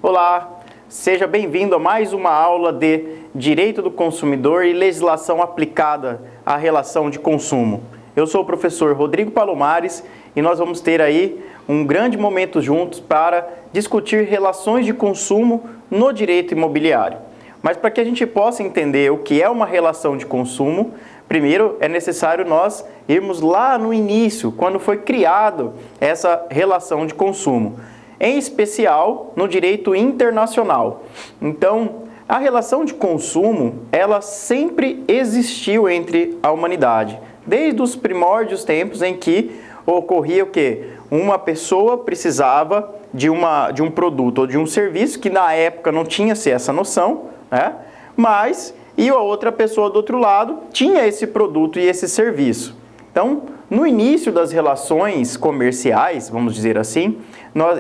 Olá, seja bem-vindo a mais uma aula de Direito do Consumidor e Legislação aplicada à relação de consumo. Eu sou o professor Rodrigo Palomares e nós vamos ter aí um grande momento juntos para discutir relações de consumo no direito imobiliário. Mas para que a gente possa entender o que é uma relação de consumo, primeiro é necessário nós irmos lá no início, quando foi criado essa relação de consumo, em especial no direito internacional. Então, a relação de consumo, ela sempre existiu entre a humanidade, desde os primórdios tempos em que ocorria o quê? Uma pessoa precisava de um produto ou de um serviço que na época não tinha-se essa noção, né? Mas e a outra pessoa do outro lado tinha esse produto e esse serviço. Então, no início das relações comerciais, vamos dizer assim,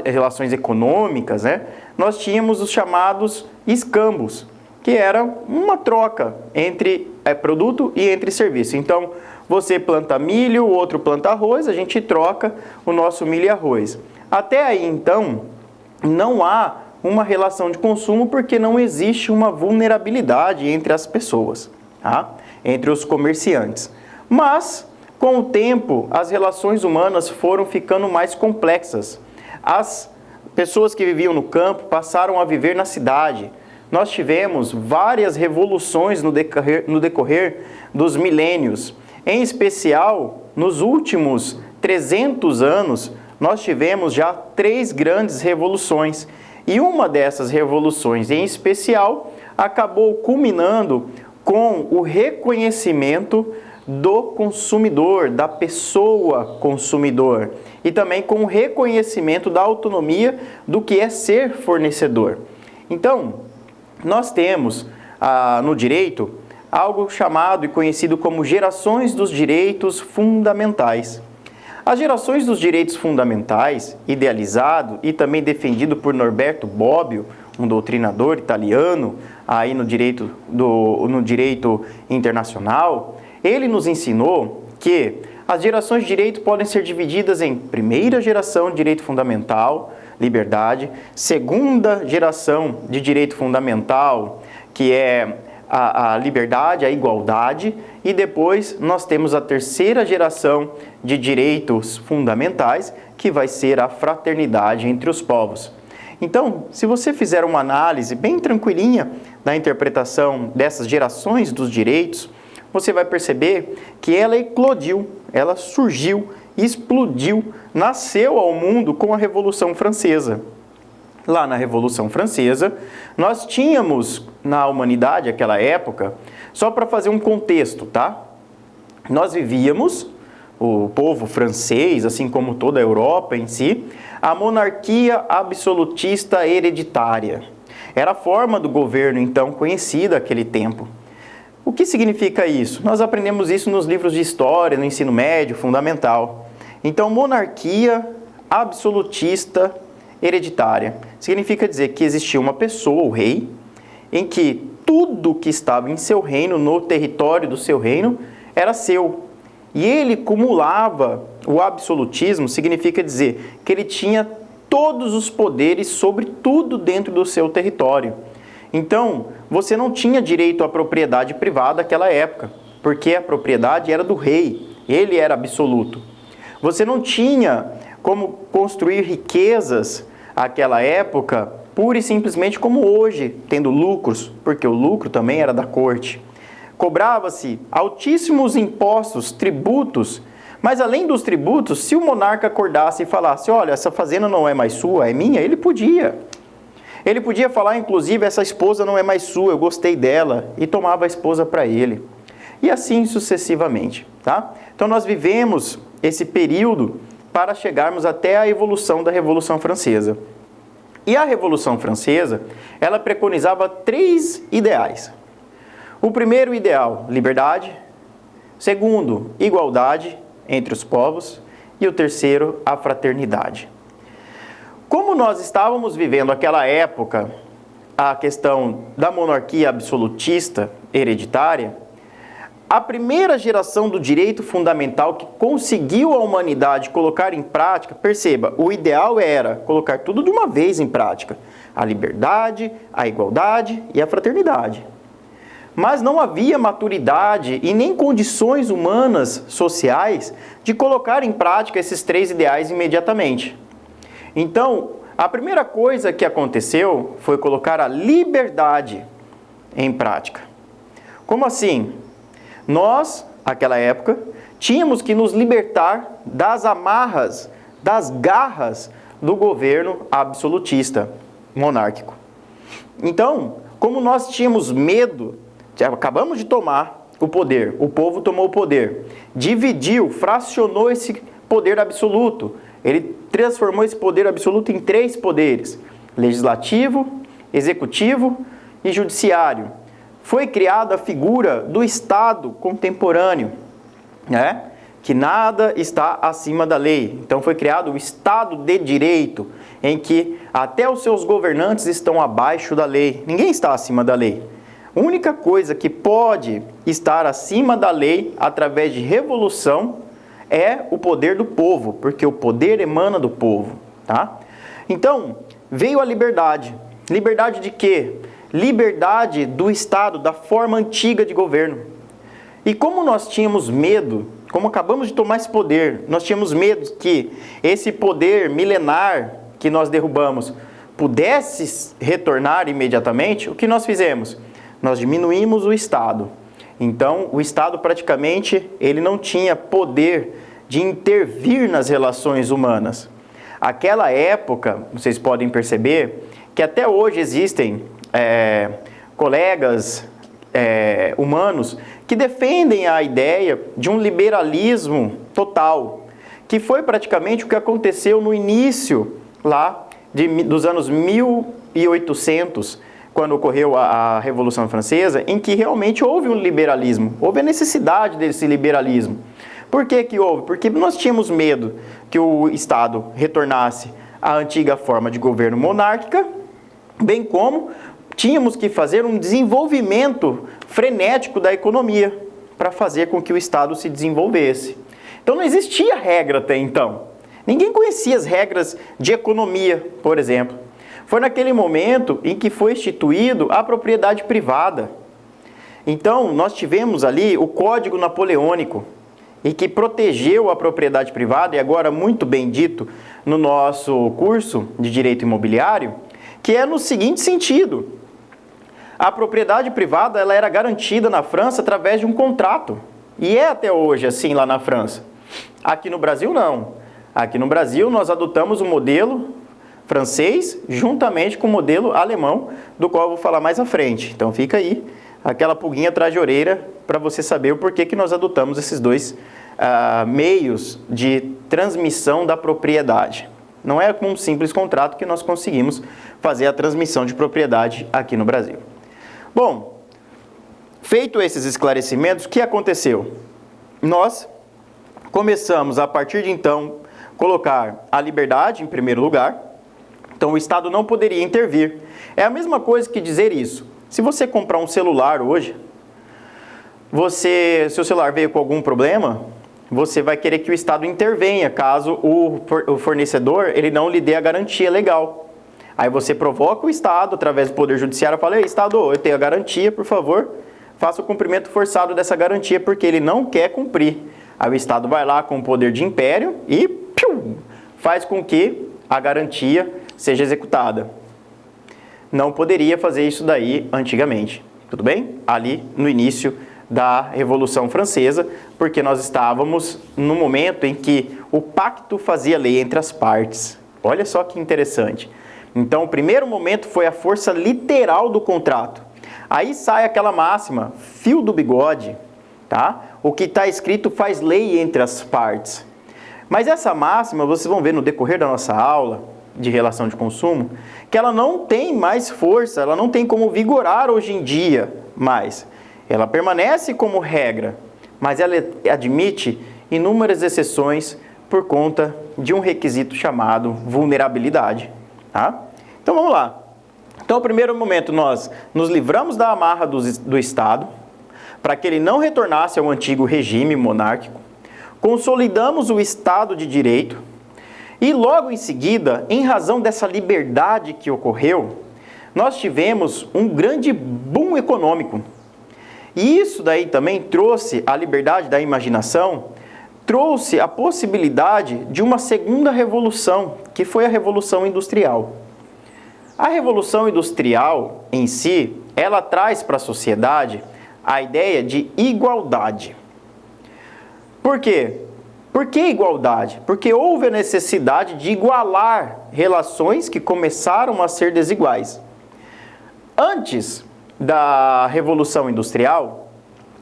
relações econômicas, né, nós tínhamos os chamados escambos, que era uma troca entre produto e entre serviço. Então, você planta milho, o outro planta arroz, a gente troca o nosso milho e arroz. Até aí, então, não há uma relação de consumo porque não existe uma vulnerabilidade entre as pessoas, tá? Entre os comerciantes. Mas, com o tempo, as relações humanas foram ficando mais complexas. As pessoas que viviam no campo passaram a viver na cidade. Nós tivemos várias revoluções no decorrer dos milênios. Em especial, nos últimos 300 anos, nós tivemos já 3 grandes revoluções. E uma dessas revoluções, em especial, acabou culminando com o reconhecimento do consumidor, da pessoa consumidor, e também com o reconhecimento da autonomia do que é ser fornecedor. Então, nós temos no direito algo chamado e conhecido como gerações dos direitos fundamentais. As gerações dos direitos fundamentais, idealizado e também defendido por Norberto Bobbio, um doutrinador italiano aí no direito internacional, ele nos ensinou que as gerações de direito podem ser divididas em primeira geração de direito fundamental, liberdade, segunda geração de direito fundamental, que é a liberdade, a igualdade, e depois nós temos a terceira geração de direitos fundamentais, que vai ser a fraternidade entre os povos. Então, se você fizer uma análise bem tranquilinha da interpretação dessas gerações dos direitos, você vai perceber que ela eclodiu, ela surgiu, explodiu, nasceu ao mundo com a Revolução Francesa. Lá na Revolução Francesa, nós tínhamos na humanidade, naquela época, só para fazer um contexto, tá? Nós vivíamos, o povo francês, assim como toda a Europa em si, a monarquia absolutista hereditária. Era a forma do governo, então, conhecida naquele tempo. O que significa isso? Nós aprendemos isso nos livros de história, no ensino médio, fundamental. Então, monarquia absolutista hereditária significa dizer que existia uma pessoa, o rei, em que tudo que estava em seu reino, no território do seu reino, era seu. E ele cumulava o absolutismo, significa dizer que ele tinha todos os poderes sobre tudo dentro do seu território. Então, você não tinha direito à propriedade privada naquela época, porque a propriedade era do rei, ele era absoluto. Você não tinha como construir riquezas naquela época, pura e simplesmente como hoje, tendo lucros, porque o lucro também era da corte. Cobrava-se altíssimos impostos, tributos, mas além dos tributos, se o monarca acordasse e falasse, olha, essa fazenda não é mais sua, é minha, ele podia. Ele podia falar, inclusive, essa esposa não é mais sua, eu gostei dela, e tomava a esposa para ele. E assim sucessivamente, tá? Então nós vivemos esse período para chegarmos até a evolução da Revolução Francesa. E a Revolução Francesa, ela preconizava 3 ideais. O primeiro ideal, liberdade. Segundo, igualdade entre os povos. E o terceiro, a fraternidade. Como nós estávamos vivendo aquela época, a questão da monarquia absolutista hereditária, a primeira geração do direito fundamental que conseguiu a humanidade colocar em prática, perceba, o ideal era colocar tudo de uma vez em prática, a liberdade, a igualdade e a fraternidade. Mas não havia maturidade e nem condições humanas, sociais, de colocar em prática esses 3 ideais imediatamente. Então, a primeira coisa que aconteceu foi colocar a liberdade em prática. Como assim? Nós, naquela época, tínhamos que nos libertar das amarras, das garras do governo absolutista, monárquico. Então, como nós tínhamos medo, acabamos de tomar o poder, o povo tomou o poder, dividiu, fracionou esse poder absoluto, ele transformou esse poder absoluto em 3 poderes, legislativo, executivo e judiciário. Foi criada a figura do Estado contemporâneo, né? Que nada está acima da lei. Então foi criado o Estado de Direito, em que até os seus governantes estão abaixo da lei. Ninguém está acima da lei. A única coisa que pode estar acima da lei através de revolução é o poder do povo, porque o poder emana do povo, tá? Então, veio a liberdade. Liberdade de quê? Liberdade do Estado, da forma antiga de governo. E como nós tínhamos medo, como acabamos de tomar esse poder, nós tínhamos medo que esse poder milenar que nós derrubamos pudesse retornar imediatamente, o que nós fizemos? Nós diminuímos o Estado. Então, o Estado praticamente ele não tinha poder de intervir nas relações humanas. Aquela época, vocês podem perceber que até hoje existem colegas humanos que defendem a ideia de um liberalismo total, que foi praticamente o que aconteceu no início lá dos anos 1800, quando ocorreu a Revolução Francesa, em que realmente houve um liberalismo, houve a necessidade desse liberalismo. Por que que houve? Porque nós tínhamos medo que o Estado retornasse à antiga forma de governo monárquica, bem como tínhamos que fazer um desenvolvimento frenético da economia para fazer com que o Estado se desenvolvesse. Então não existia regra até então. Ninguém conhecia as regras de economia, por exemplo. Foi naquele momento em que foi instituído a propriedade privada. Então nós tivemos ali o Código Napoleônico, e que protegeu a propriedade privada, e agora muito bem dito no nosso curso de Direito Imobiliário, que é no seguinte sentido: a propriedade privada ela era garantida na França através de um contrato, e é até hoje assim lá na França. Aqui no Brasil não. Aqui no Brasil nós adotamos o modelo francês juntamente com o modelo alemão, do qual eu vou falar mais à frente. Então fica aí aquela pulguinha atrás de orelha para você saber o porquê que nós adotamos esses dois meios de transmissão da propriedade. Não é com um simples contrato que nós conseguimos fazer a transmissão de propriedade aqui no Brasil. Bom, feito esses esclarecimentos, o que aconteceu? Nós começamos, a partir de então, colocar a liberdade em primeiro lugar. Então, o Estado não poderia intervir. É a mesma coisa que dizer isso. Se você comprar um celular hoje, seu celular veio com algum problema, você vai querer que o Estado intervenha, caso o fornecedor ele não lhe dê a garantia legal. Aí você provoca o Estado, através do Poder Judiciário, e fala: Ei, Estado, eu tenho a garantia, por favor, faça o cumprimento forçado dessa garantia, porque ele não quer cumprir. Aí o Estado vai lá com o poder de império e faz com que a garantia seja executada. Não poderia fazer isso daí antigamente, tudo bem? Ali no início da Revolução Francesa, porque nós estávamos no momento em que o pacto fazia lei entre as partes. Olha só que interessante. Então, o primeiro momento foi a força literal do contrato. Aí sai aquela máxima, fio do bigode, tá? O que está escrito faz lei entre as partes. Mas essa máxima, vocês vão ver no decorrer da nossa aula de relação de consumo, que ela não tem mais força, ela não tem como vigorar hoje em dia mais. Ela permanece como regra, mas ela admite inúmeras exceções por conta de um requisito chamado vulnerabilidade. Tá? Então vamos lá. Então, no primeiro momento, nós nos livramos da amarra do Estado, para que ele não retornasse ao antigo regime monárquico. Consolidamos o Estado de Direito. E logo em seguida, em razão dessa liberdade que ocorreu, nós tivemos um grande boom econômico. E isso daí também trouxe a liberdade da imaginação, trouxe a possibilidade de uma segunda revolução, que foi a Revolução Industrial. A Revolução Industrial em si, ela traz para a sociedade a ideia de igualdade. Por quê? Por que igualdade? Porque houve a necessidade de igualar relações que começaram a ser desiguais. Antes da Revolução Industrial,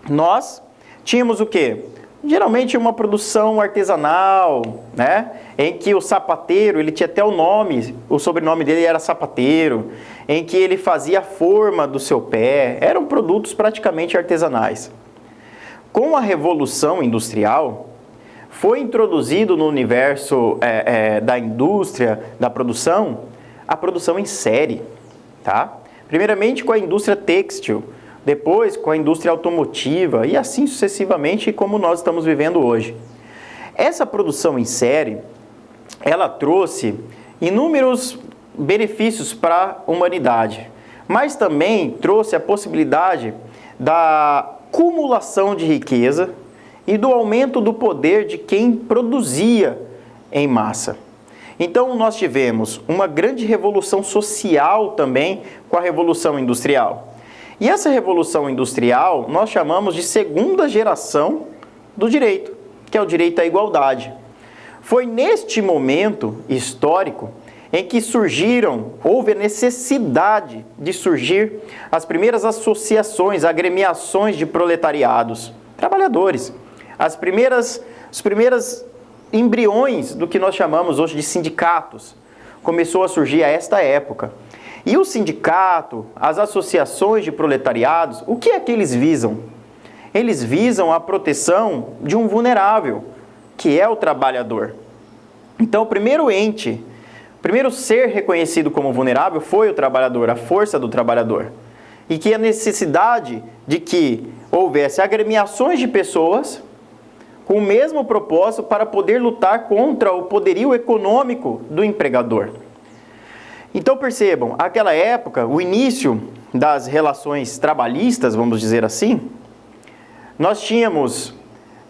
nós tínhamos o quê? Geralmente uma produção artesanal, né? Em que o sapateiro, ele tinha até o nome, o sobrenome dele era sapateiro, em que ele fazia a forma do seu pé, eram produtos praticamente artesanais. Com a Revolução Industrial, foi introduzido no universo da indústria, da produção, a produção em série, tá? Primeiramente com a indústria têxtil, depois com a indústria automotiva e assim sucessivamente como nós estamos vivendo hoje. Essa produção em série, ela trouxe inúmeros benefícios para a humanidade, mas também trouxe a possibilidade da acumulação de riqueza e do aumento do poder de quem produzia em massa. Então, nós tivemos uma grande revolução social também com a Revolução Industrial. E essa Revolução Industrial nós chamamos de segunda geração do direito, que é o direito à igualdade. Foi neste momento histórico em que houve a necessidade de surgir as primeiras associações, agremiações de proletariados, trabalhadores, os primeiros embriões do que nós chamamos hoje de sindicatos, começou a surgir a esta época. E o sindicato, as associações de proletariados, o que é que eles visam? Eles visam a proteção de um vulnerável, que é o trabalhador. Então, o primeiro ser reconhecido como vulnerável foi o trabalhador, a força do trabalhador. E que a necessidade de que houvesse agremiações de pessoas com o mesmo propósito para poder lutar contra o poderio econômico do empregador. Então percebam, naquela época, o início das relações trabalhistas, vamos dizer assim, nós tínhamos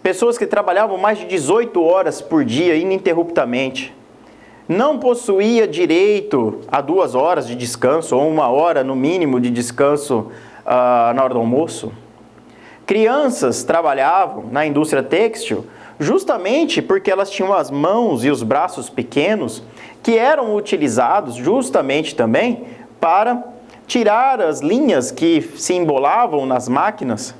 pessoas que trabalhavam mais de 18 horas por dia ininterruptamente. Não possuía direito a 2 horas de descanso ou 1 hora no mínimo de descanso na hora do almoço. Crianças trabalhavam na indústria têxtil justamente porque elas tinham as mãos e os braços pequenos que eram utilizados justamente também para tirar as linhas que se embolavam nas máquinas.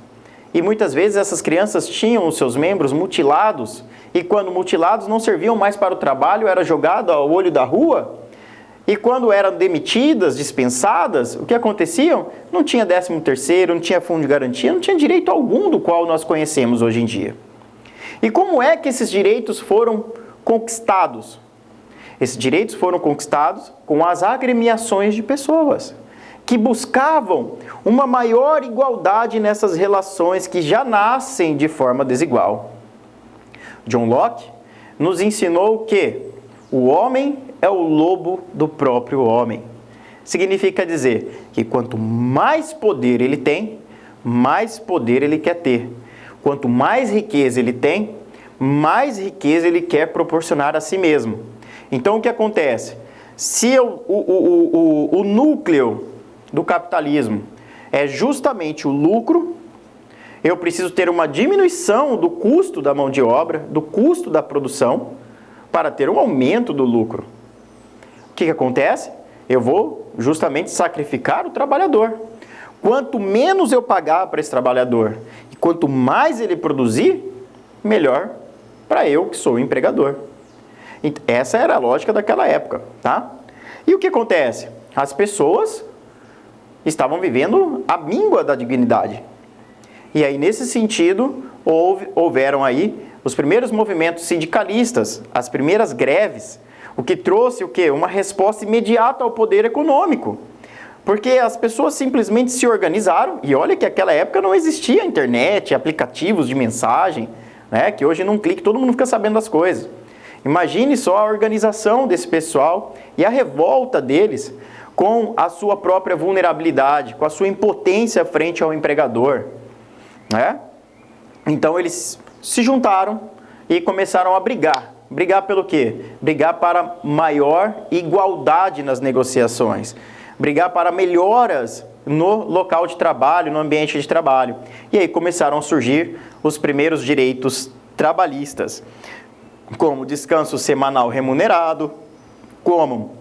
E muitas vezes essas crianças tinham os seus membros mutilados e quando mutilados não serviam mais para o trabalho, era jogado ao olho da rua. E quando eram demitidas, dispensadas, o que acontecia? Não tinha 13º, não tinha fundo de garantia, não tinha direito algum do qual nós conhecemos hoje em dia. E como é que esses direitos foram conquistados? Esses direitos foram conquistados com as agremiações de pessoas, que buscavam uma maior igualdade nessas relações que já nascem de forma desigual. John Locke nos ensinou que o homem é o lobo do próprio homem. Significa dizer que quanto mais poder ele tem, mais poder ele quer ter. Quanto mais riqueza ele tem, mais riqueza ele quer proporcionar a si mesmo. Então o que acontece? Se o núcleo do capitalismo é justamente o lucro, eu preciso ter uma diminuição do custo da mão de obra, do custo da produção, para ter um aumento do lucro. O que acontece? Eu vou justamente sacrificar o trabalhador. Quanto menos eu pagar para esse trabalhador e quanto mais ele produzir, melhor para eu que sou o empregador. Essa era a lógica daquela época, tá? E o que acontece? As pessoas estavam vivendo a míngua da dignidade. E aí, nesse sentido, houveram aí os primeiros movimentos sindicalistas, as primeiras greves, o que trouxe o quê? Uma resposta imediata ao poder econômico. Porque as pessoas simplesmente se organizaram, e olha que naquela época não existia internet, aplicativos de mensagem, né? Que hoje num clique todo mundo fica sabendo das coisas. Imagine só a organização desse pessoal e a revolta deles com a sua própria vulnerabilidade, com a sua impotência frente ao empregador, né? Então eles se juntaram e começaram a brigar. Brigar pelo quê? Brigar para maior igualdade nas negociações. Brigar para melhoras no local de trabalho, no ambiente de trabalho. E aí começaram a surgir os primeiros direitos trabalhistas, como descanso semanal remunerado, como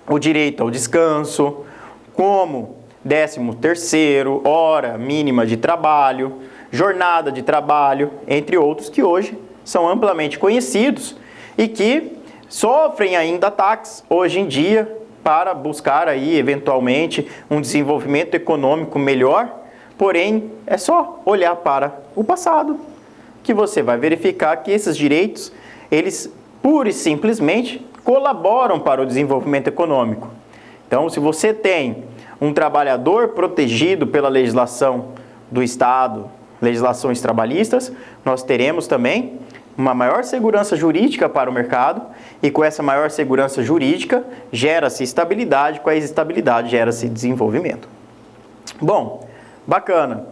o direito ao descanso, como 13º, hora mínima de trabalho, jornada de trabalho, entre outros que hoje são amplamente conhecidos e que sofrem ainda ataques hoje em dia para buscar aí eventualmente um desenvolvimento econômico melhor, porém é só olhar para o passado que você vai verificar que esses direitos, eles pura e simplesmente colaboram para o desenvolvimento econômico. Então, se você tem um trabalhador protegido pela legislação do Estado, legislações trabalhistas, nós teremos também uma maior segurança jurídica para o mercado e com essa maior segurança jurídica gera-se estabilidade, com a estabilidade gera-se desenvolvimento. Bom, bacana.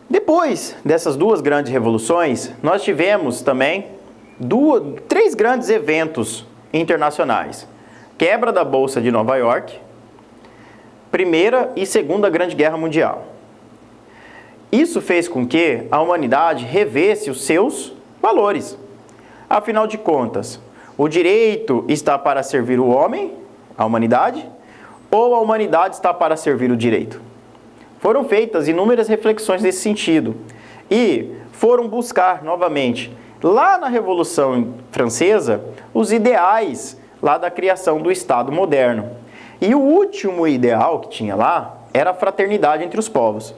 Depois dessas duas grandes revoluções, nós tivemos também três grandes eventos internacionais. Quebra da Bolsa de Nova York, Primeira e Segunda Grande Guerra Mundial. Isso fez com que a humanidade revesse os seus valores. Afinal de contas, o direito está para servir o homem, a humanidade, ou a humanidade está para servir o direito? Foram feitas inúmeras reflexões nesse sentido e foram buscar novamente, lá na Revolução Francesa, os ideais lá da criação do Estado moderno. E o último ideal que tinha lá era a fraternidade entre os povos.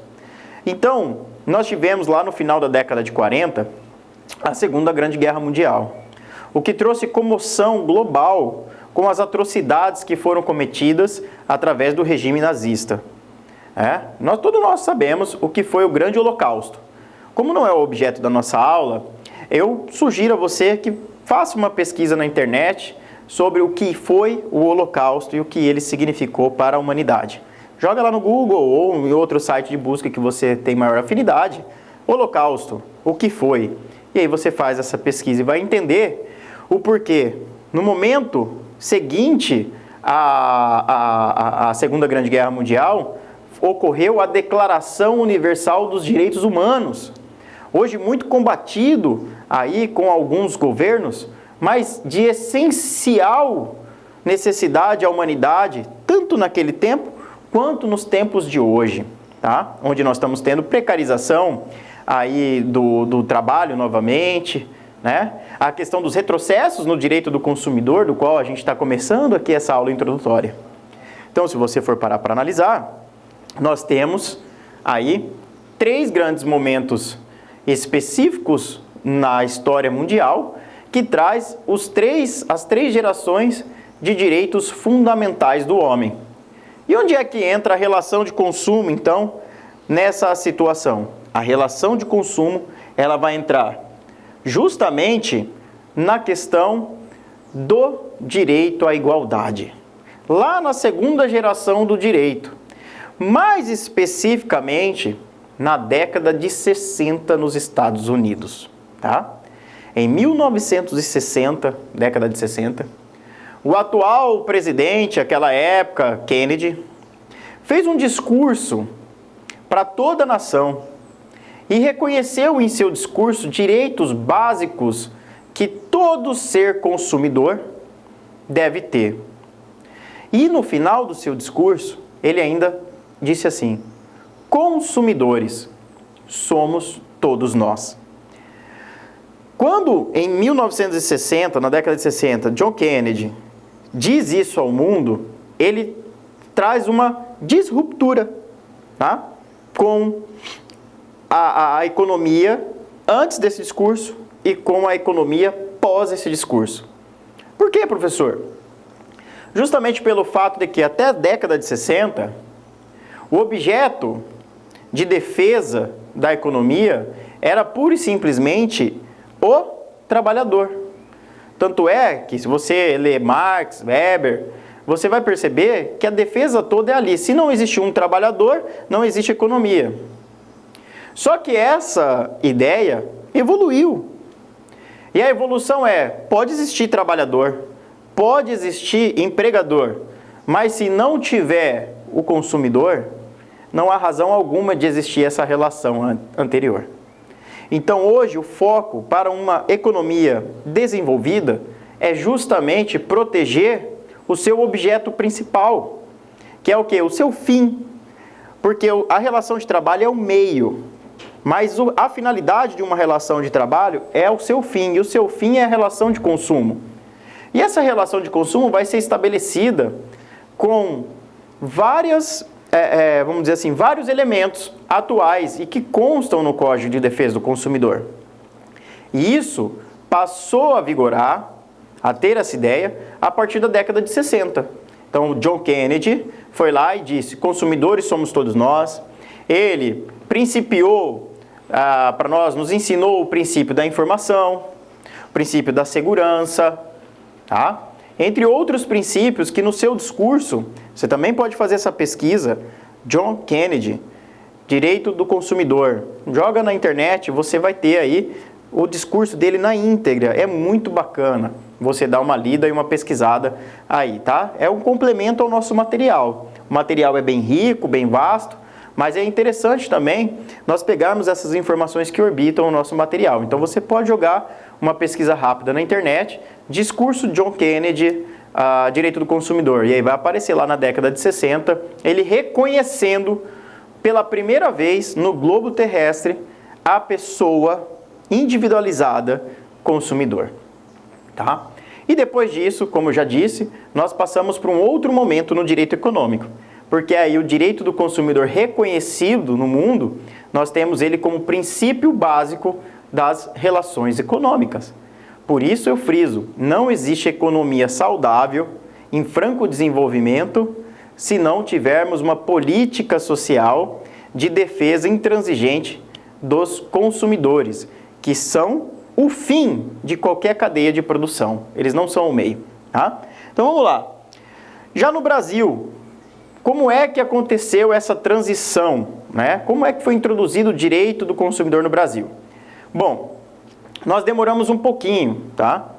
Então, nós tivemos lá no final da década de 40 a Segunda Grande Guerra Mundial, o que trouxe comoção global com as atrocidades que foram cometidas através do regime nazista. Todos nós sabemos o que foi o Grande Holocausto. Como não é o objeto da nossa aula, eu sugiro a você que faça uma pesquisa na internet sobre o que foi o Holocausto e o que ele significou para a humanidade. Joga lá no Google ou em outro site de busca que você tem maior afinidade, Holocausto, o que foi? E aí você faz essa pesquisa e vai entender o porquê. No momento seguinte à Segunda Grande Guerra Mundial, ocorreu a Declaração Universal dos Direitos Humanos. Hoje muito combatido aí com alguns governos, mas de essencial necessidade à humanidade, tanto naquele tempo quanto nos tempos de hoje, tá? Onde nós estamos tendo precarização aí do trabalho novamente, né? A questão dos retrocessos no direito do consumidor, do qual a gente está começando aqui essa aula introdutória. Então, se você for parar para analisar, nós temos aí três grandes momentos específicos na história mundial que traz as três gerações de direitos fundamentais do homem. E onde é que entra a relação de consumo, então, nessa situação? A relação de consumo, ela vai entrar justamente na questão do direito à igualdade. Lá na segunda geração do direito, mais especificamente na década de 60 nos Estados Unidos, tá? Em 1960, década de 60, o atual presidente, aquela época, Kennedy, fez um discurso para toda a nação e reconheceu em seu discurso direitos básicos que todo ser consumidor deve ter. E no final do seu discurso, ele ainda disse assim: consumidores somos todos nós. Quando, em 1960, na década de 60, John Kennedy diz isso ao mundo, ele traz uma disruptura, tá? Com a economia antes desse discurso e com a economia pós esse discurso. Por quê, professor? Justamente pelo fato de que até a década de 60, o objeto de defesa da economia era pura e simplesmente o trabalhador. Tanto é que se você ler Marx, Weber, você vai perceber que a defesa toda é ali. Se não existe um trabalhador, não existe economia. Só que essa ideia evoluiu. E a evolução pode existir trabalhador, pode existir empregador, mas se não tiver o consumidor, não há razão alguma de existir essa relação anterior. Então hoje o foco para uma economia desenvolvida é justamente proteger o seu objeto principal, que é o quê? O seu fim. Porque a relação de trabalho é o meio, mas a finalidade de uma relação de trabalho é o seu fim, e o seu fim é a relação de consumo. E essa relação de consumo vai ser estabelecida com vários elementos atuais e que constam no Código de Defesa do Consumidor. E isso passou a vigorar, a ter essa ideia, a partir da década de 60. Então, John Kennedy foi lá e disse: consumidores somos todos nós. Ele principiou para nós, nos ensinou o princípio da informação, o princípio da segurança, tá? Entre outros princípios que no seu discurso, você também pode fazer essa pesquisa, John Kennedy, direito do consumidor. Joga na internet, você vai ter aí o discurso dele na íntegra. É muito bacana você dar uma lida e uma pesquisada aí, tá? É um complemento ao nosso material. O material é bem rico, bem vasto, mas é interessante também nós pegarmos essas informações que orbitam o nosso material. Então você pode jogar uma pesquisa rápida na internet, discurso John Kennedy, direito do consumidor, e aí vai aparecer lá na década de 60, ele reconhecendo pela primeira vez no globo terrestre a pessoa individualizada consumidor. Tá? E depois disso, como eu já disse, nós passamos para um outro momento no direito econômico, porque aí o direito do consumidor reconhecido no mundo, nós temos ele como princípio básico das relações econômicas. Por isso eu friso, não existe economia saudável em franco desenvolvimento se não tivermos uma política social de defesa intransigente dos consumidores, que são o fim de qualquer cadeia de produção. Eles não são o meio. Tá? Então vamos lá. Já no Brasil, como é que aconteceu essa transição? Né? Como é que foi introduzido o direito do consumidor no Brasil? Bom, nós demoramos um pouquinho, tá?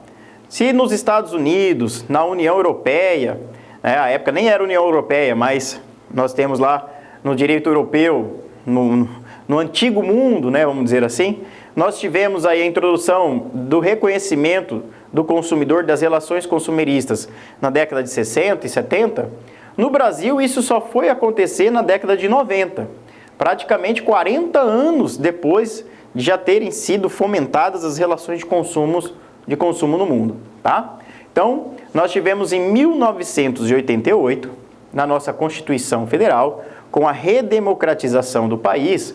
Se nos Estados Unidos, na União Europeia, a época nem era União Europeia, mas nós temos lá no direito europeu, no antigo mundo, né, vamos dizer assim, nós tivemos aí a introdução do reconhecimento do consumidor, das relações consumeristas na década de 60 e 70. No Brasil, isso só foi acontecer na década de 90, praticamente 40 anos depois de já terem sido fomentadas as relações de consumo no mundo. Tá? Então, nós tivemos em 1988, na nossa Constituição Federal, com a redemocratização do país,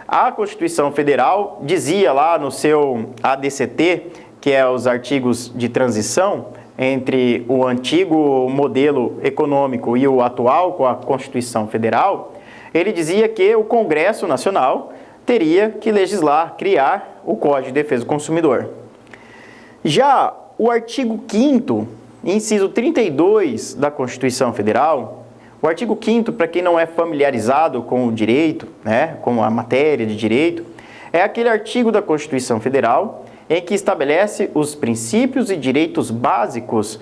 a Constituição Federal dizia lá no seu ADCT, que é os artigos de transição entre o antigo modelo econômico e o atual com a Constituição Federal, ele dizia que o Congresso Nacional teria que legislar, criar o Código de Defesa do Consumidor. Já o artigo 5º, inciso 32 da Constituição Federal, o artigo 5º, para quem não é familiarizado com o direito, né, com a matéria de direito, é aquele artigo da Constituição Federal em que estabelece os princípios e direitos básicos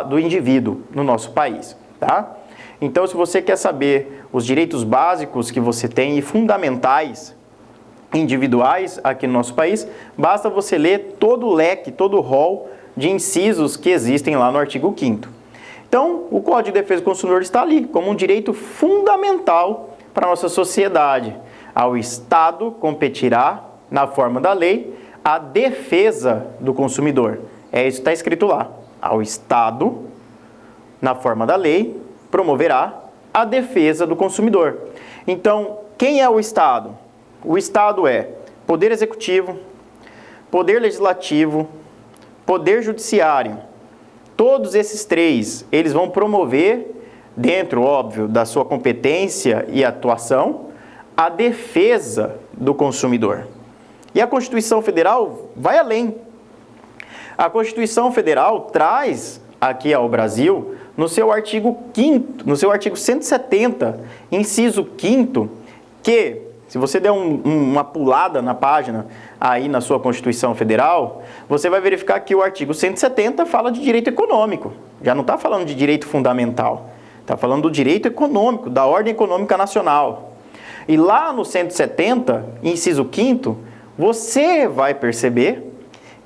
do indivíduo no nosso país. Tá? Então, se você quer saber os direitos básicos que você tem e fundamentais individuais aqui no nosso país, basta você ler todo o leque, todo o rol de incisos que existem lá no artigo 5º. Então, o Código de Defesa do Consumidor está ali como um direito fundamental para a nossa sociedade. Ao Estado competirá, na forma da lei, a defesa do consumidor. É isso que está escrito lá. Ao Estado, na forma da lei, promoverá a defesa do consumidor. Então, quem é o Estado? O Estado é Poder Executivo, Poder Legislativo, Poder Judiciário. Todos esses três, eles vão promover, dentro, óbvio, da sua competência e atuação, a defesa do consumidor. E a Constituição Federal vai além. A Constituição Federal traz aqui ao Brasil, no seu artigo 5º, no seu artigo 170, inciso 5º, que, se você der uma pulada na página aí na sua Constituição Federal, você vai verificar que o artigo 170 fala de direito econômico. Já não está falando de direito fundamental. Está falando do direito econômico, da ordem econômica nacional. E lá no 170, inciso 5º, você vai perceber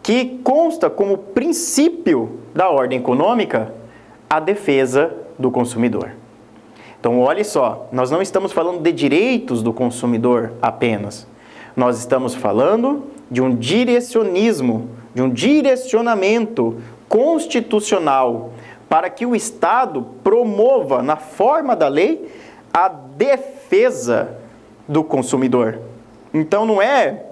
que consta como princípio da ordem econômica a defesa do consumidor. Então, olhe só, nós não estamos falando de direitos do consumidor apenas. Nós estamos falando de um direcionismo, de um direcionamento constitucional para que o Estado promova, na forma da lei, a defesa do consumidor. Então, não é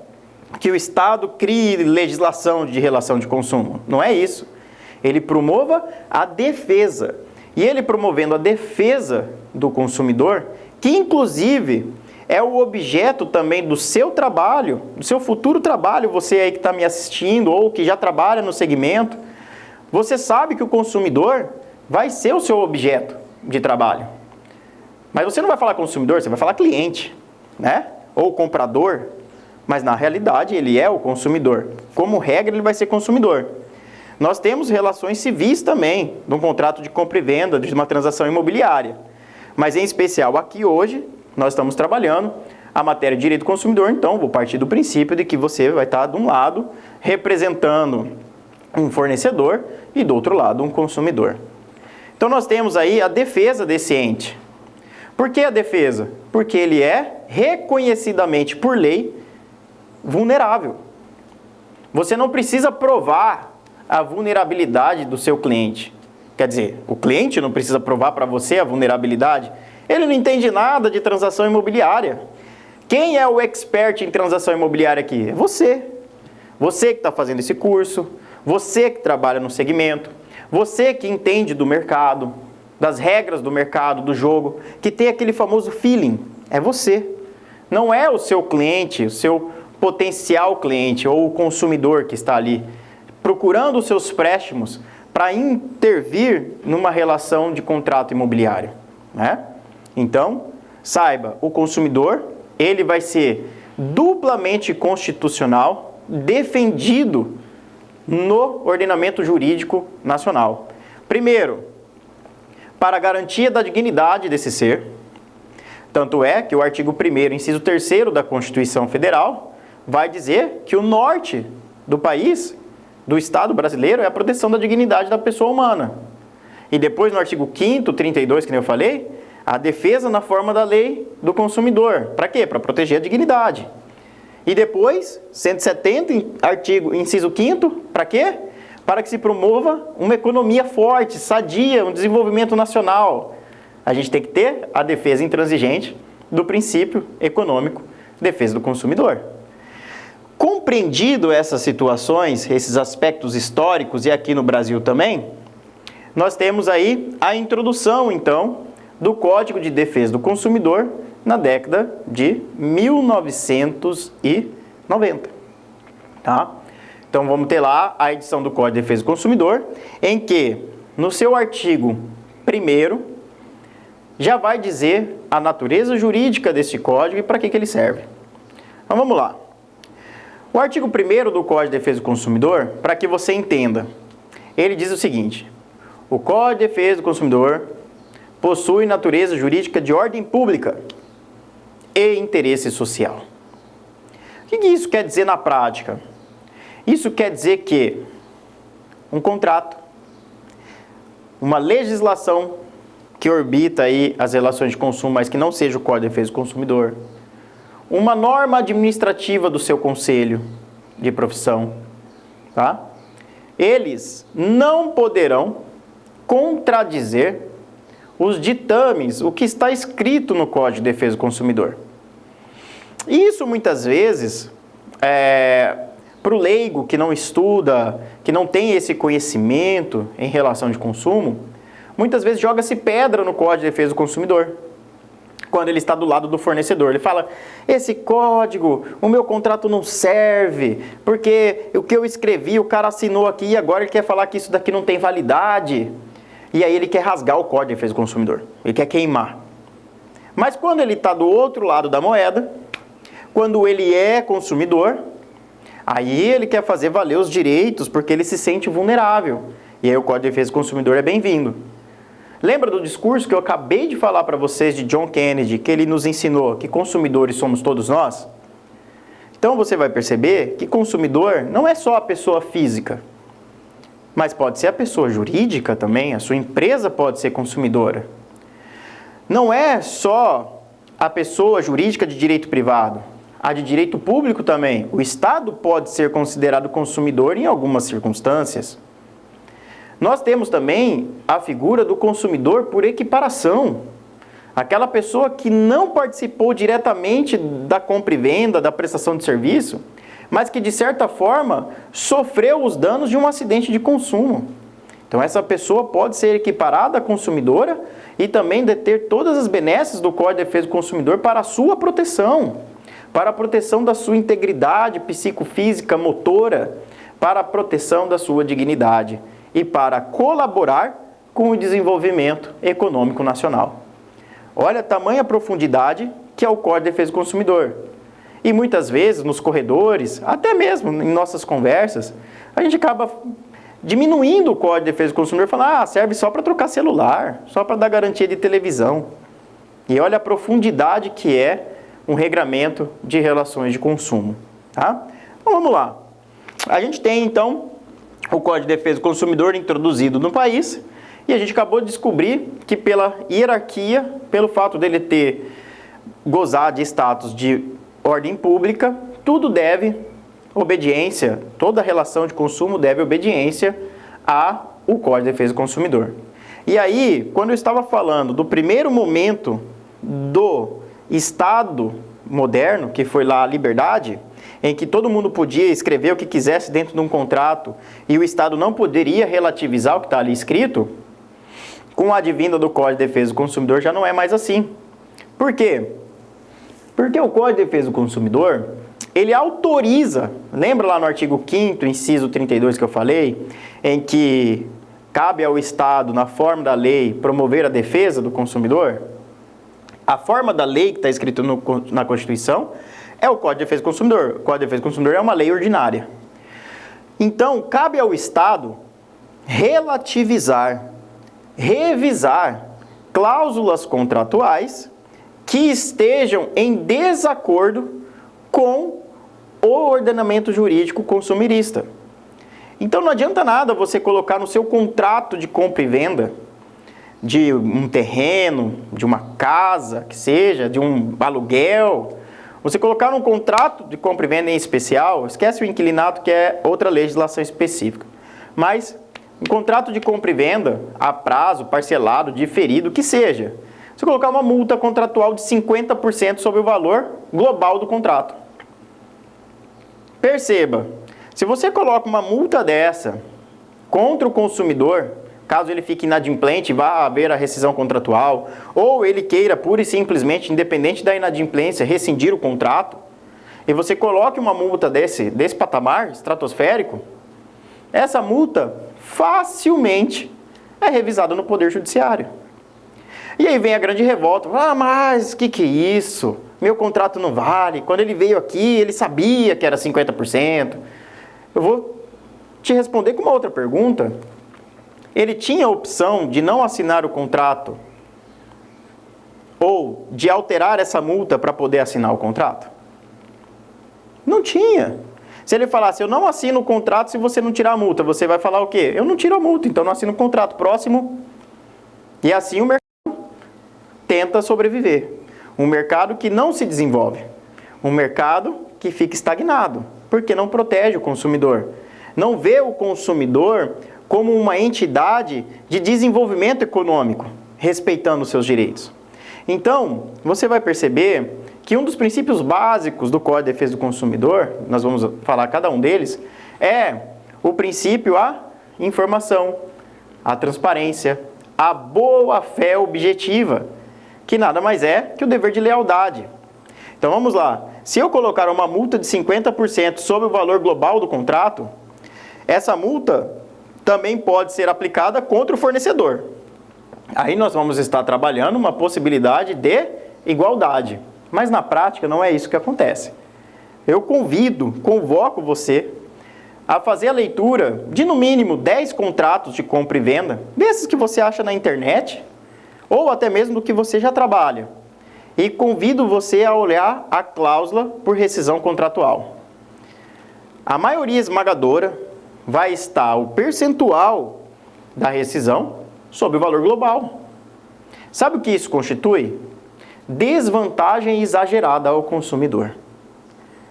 que o Estado crie legislação de relação de consumo. Não é isso. Ele promova a defesa. E ele promovendo a defesa do consumidor, que inclusive é o objeto também do seu trabalho, do seu futuro trabalho, você aí que está me assistindo ou que já trabalha no segmento, você sabe que o consumidor vai ser o seu objeto de trabalho. Mas você não vai falar consumidor, você vai falar cliente, né? Ou comprador, mas na realidade ele é o consumidor. Como regra, ele vai ser consumidor. Nós temos relações civis também, de um contrato de compra e venda, de uma transação imobiliária. Mas em especial aqui hoje, nós estamos trabalhando a matéria de direito do consumidor, então vou partir do princípio de que você vai estar de um lado representando um fornecedor e do outro lado um consumidor. Então nós temos aí a defesa desse ente. Por que a defesa? Porque ele é reconhecidamente por lei vulnerável. Você não precisa provar a vulnerabilidade do seu cliente. Quer dizer, o cliente não precisa provar para você a vulnerabilidade. Ele não entende nada de transação imobiliária. Quem é o expert em transação imobiliária aqui? É você. Você que está fazendo esse curso, você que trabalha no segmento, você que entende do mercado, das regras do mercado, do jogo, que tem aquele famoso feeling. É você. Não é o seu cliente, o seu potencial cliente ou o consumidor que está ali procurando os seus préstimos para intervir numa relação de contrato imobiliário, né? Então, saiba, o consumidor, ele vai ser duplamente constitucional, defendido no ordenamento jurídico nacional. Primeiro, para a garantia da dignidade desse ser, tanto é que o artigo 1º, inciso 3º da Constituição Federal, vai dizer que o norte do país, do Estado brasileiro, é a proteção da dignidade da pessoa humana. E depois, no artigo 5º, 32, que nem eu falei, a defesa na forma da lei do consumidor. Para quê? Para proteger a dignidade. E depois, 170, artigo, inciso 5º, para quê? Para que se promova uma economia forte, sadia, um desenvolvimento nacional. A gente tem que ter a defesa intransigente do princípio econômico, defesa do consumidor. Compreendido essas situações, esses aspectos históricos, e aqui no Brasil também, nós temos aí a introdução, então, do Código de Defesa do Consumidor na década de 1990. Tá? Então, vamos ter lá a edição do Código de Defesa do Consumidor, em que, no seu artigo 1º, já vai dizer a natureza jurídica desse código e para que ele serve. Então, vamos lá. O artigo 1º do Código de Defesa do Consumidor, para que você entenda, ele diz o seguinte: o Código de Defesa do Consumidor possui natureza jurídica de ordem pública e interesse social. O que isso quer dizer na prática? Isso quer dizer que um contrato, uma legislação que orbita aí as relações de consumo, mas que não seja o Código de Defesa do Consumidor, uma norma administrativa do seu conselho de profissão, tá? Eles não poderão contradizer os ditames, o que está escrito no Código de Defesa do Consumidor. Isso muitas vezes, para o leigo que não estuda, que não tem esse conhecimento em relação de consumo, muitas vezes joga-se pedra no Código de Defesa do Consumidor. quando ele está do lado do fornecedor. Ele fala, esse código, o meu contrato não serve, porque o que eu escrevi, o cara assinou aqui e agora ele quer falar que isso daqui não tem validade. E aí ele quer rasgar o código de defesa do consumidor, ele quer queimar. Mas quando ele está do outro lado da moeda, quando ele é consumidor, aí ele quer fazer valer os direitos porque ele se sente vulnerável. E aí o Código de Defesa do Consumidor é bem-vindo. Lembra do discurso que eu acabei de falar para vocês de John Kennedy, que ele nos ensinou que consumidores somos todos nós? Então você vai perceber que consumidor não é só a pessoa física, mas pode ser a pessoa jurídica também, a sua empresa pode ser consumidora. Não é só a pessoa jurídica de direito privado, a de direito público também. O Estado pode ser considerado consumidor em algumas circunstâncias. Nós temos também a figura do consumidor por equiparação. Aquela pessoa que não participou diretamente da compra e venda, da prestação de serviço, mas que de certa forma sofreu os danos de um acidente de consumo. Então essa pessoa pode ser equiparada à consumidora e também deter todas as benesses do Código de Defesa do Consumidor para a sua proteção, para a proteção da sua integridade psicofísica, motora, para a proteção da sua dignidade e para colaborar com o desenvolvimento econômico nacional. Olha a tamanha profundidade que é o Código de Defesa do Consumidor. E muitas vezes nos corredores, até mesmo em nossas conversas, a gente acaba diminuindo o Código de Defesa do Consumidor, falando, serve só para trocar celular, só para dar garantia de televisão. E olha a profundidade que é um regramento de relações de consumo. Tá? Então vamos lá. A gente tem então o Código de Defesa do Consumidor introduzido no país e a gente acabou de descobrir que pela hierarquia, pelo fato dele ter gozar de status de ordem pública, tudo deve obediência, toda relação de consumo deve obediência ao Código de Defesa do Consumidor. E aí, quando eu estava falando do primeiro momento do Estado moderno, que foi lá a liberdade, em que todo mundo podia escrever o que quisesse dentro de um contrato e o Estado não poderia relativizar o que está ali escrito, com a advinda do Código de Defesa do Consumidor já não é mais assim. Por quê? Porque o Código de Defesa do Consumidor, ele autoriza, lembra lá no artigo 5º, inciso 32 que eu falei, em que cabe ao Estado, na forma da lei, promover a defesa do consumidor? A forma da lei que está escrito na Constituição é o Código de Defesa do Consumidor. O Código de Defesa do Consumidor é uma lei ordinária. Então, cabe ao Estado relativizar, revisar cláusulas contratuais que estejam em desacordo com o ordenamento jurídico consumirista. Então não adianta nada você colocar no seu contrato de compra e venda de um terreno, de uma casa, que seja, de um aluguel, você colocar num contrato de compra e venda em especial, esquece o inquilinato que é outra legislação específica, mas um contrato de compra e venda a prazo, parcelado, diferido, que seja, você colocar uma multa contratual de 50% sobre o valor global do contrato. Perceba, se você coloca uma multa dessa contra o consumidor, caso ele fique inadimplente e vá haver a rescisão contratual, ou ele queira pura e simplesmente, independente da inadimplência, rescindir o contrato, e você coloque uma multa desse patamar estratosférico, essa multa facilmente é revisada no Poder Judiciário. E aí vem a grande revolta, mas que é isso? Meu contrato não vale, quando ele veio aqui, ele sabia que era 50%. Eu vou te responder com uma outra pergunta. Ele tinha a opção de não assinar o contrato ou de alterar essa multa para poder assinar o contrato? Não tinha. Se ele falasse, eu não assino o contrato se você não tirar a multa, você vai falar o quê? Eu não tiro a multa, então não assino o contrato. Próximo. E assim o mercado tenta sobreviver. Um mercado que não se desenvolve. Um mercado que fica estagnado, porque não protege o consumidor. Não vê o consumidor como uma entidade de desenvolvimento econômico, respeitando os seus direitos. Então, você vai perceber que um dos princípios básicos do Código de Defesa do Consumidor, nós vamos falar cada um deles, é o princípio à informação, à transparência, à boa-fé objetiva, que nada mais é que o dever de lealdade. Então vamos lá, se eu colocar uma multa de 50% sobre o valor global do contrato, essa multa também pode ser aplicada contra o fornecedor. Aí nós vamos estar trabalhando uma possibilidade de igualdade, mas na prática não é isso que acontece. Eu convoco você a fazer a leitura de no mínimo 10 contratos de compra e venda, desses que você acha na internet, ou até mesmo do que você já trabalha. E convido você a olhar a cláusula por rescisão contratual. A maioria esmagadora vai estar o percentual da rescisão sobre o valor global. Sabe o que isso constitui? Desvantagem exagerada ao consumidor.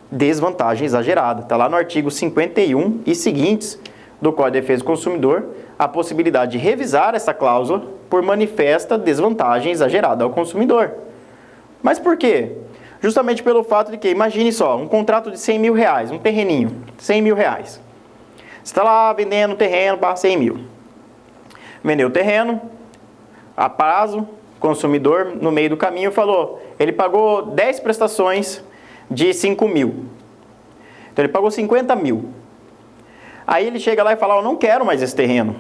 Desvantagem exagerada. Está lá no artigo 51 e seguintes do Código de Defesa do Consumidor a possibilidade de revisar essa cláusula por manifesta desvantagem exagerada ao consumidor. Mas por quê? Justamente pelo fato de que, imagine só, um contrato de 100 mil reais, um terreninho, 100 mil reais. Você está lá vendendo o terreno para 100 mil. Vendeu o terreno, a prazo, o consumidor no meio do caminho falou, ele pagou 10 prestações de 5 mil. Então ele pagou 50 mil. Aí ele chega lá e fala, eu não quero mais esse terreno.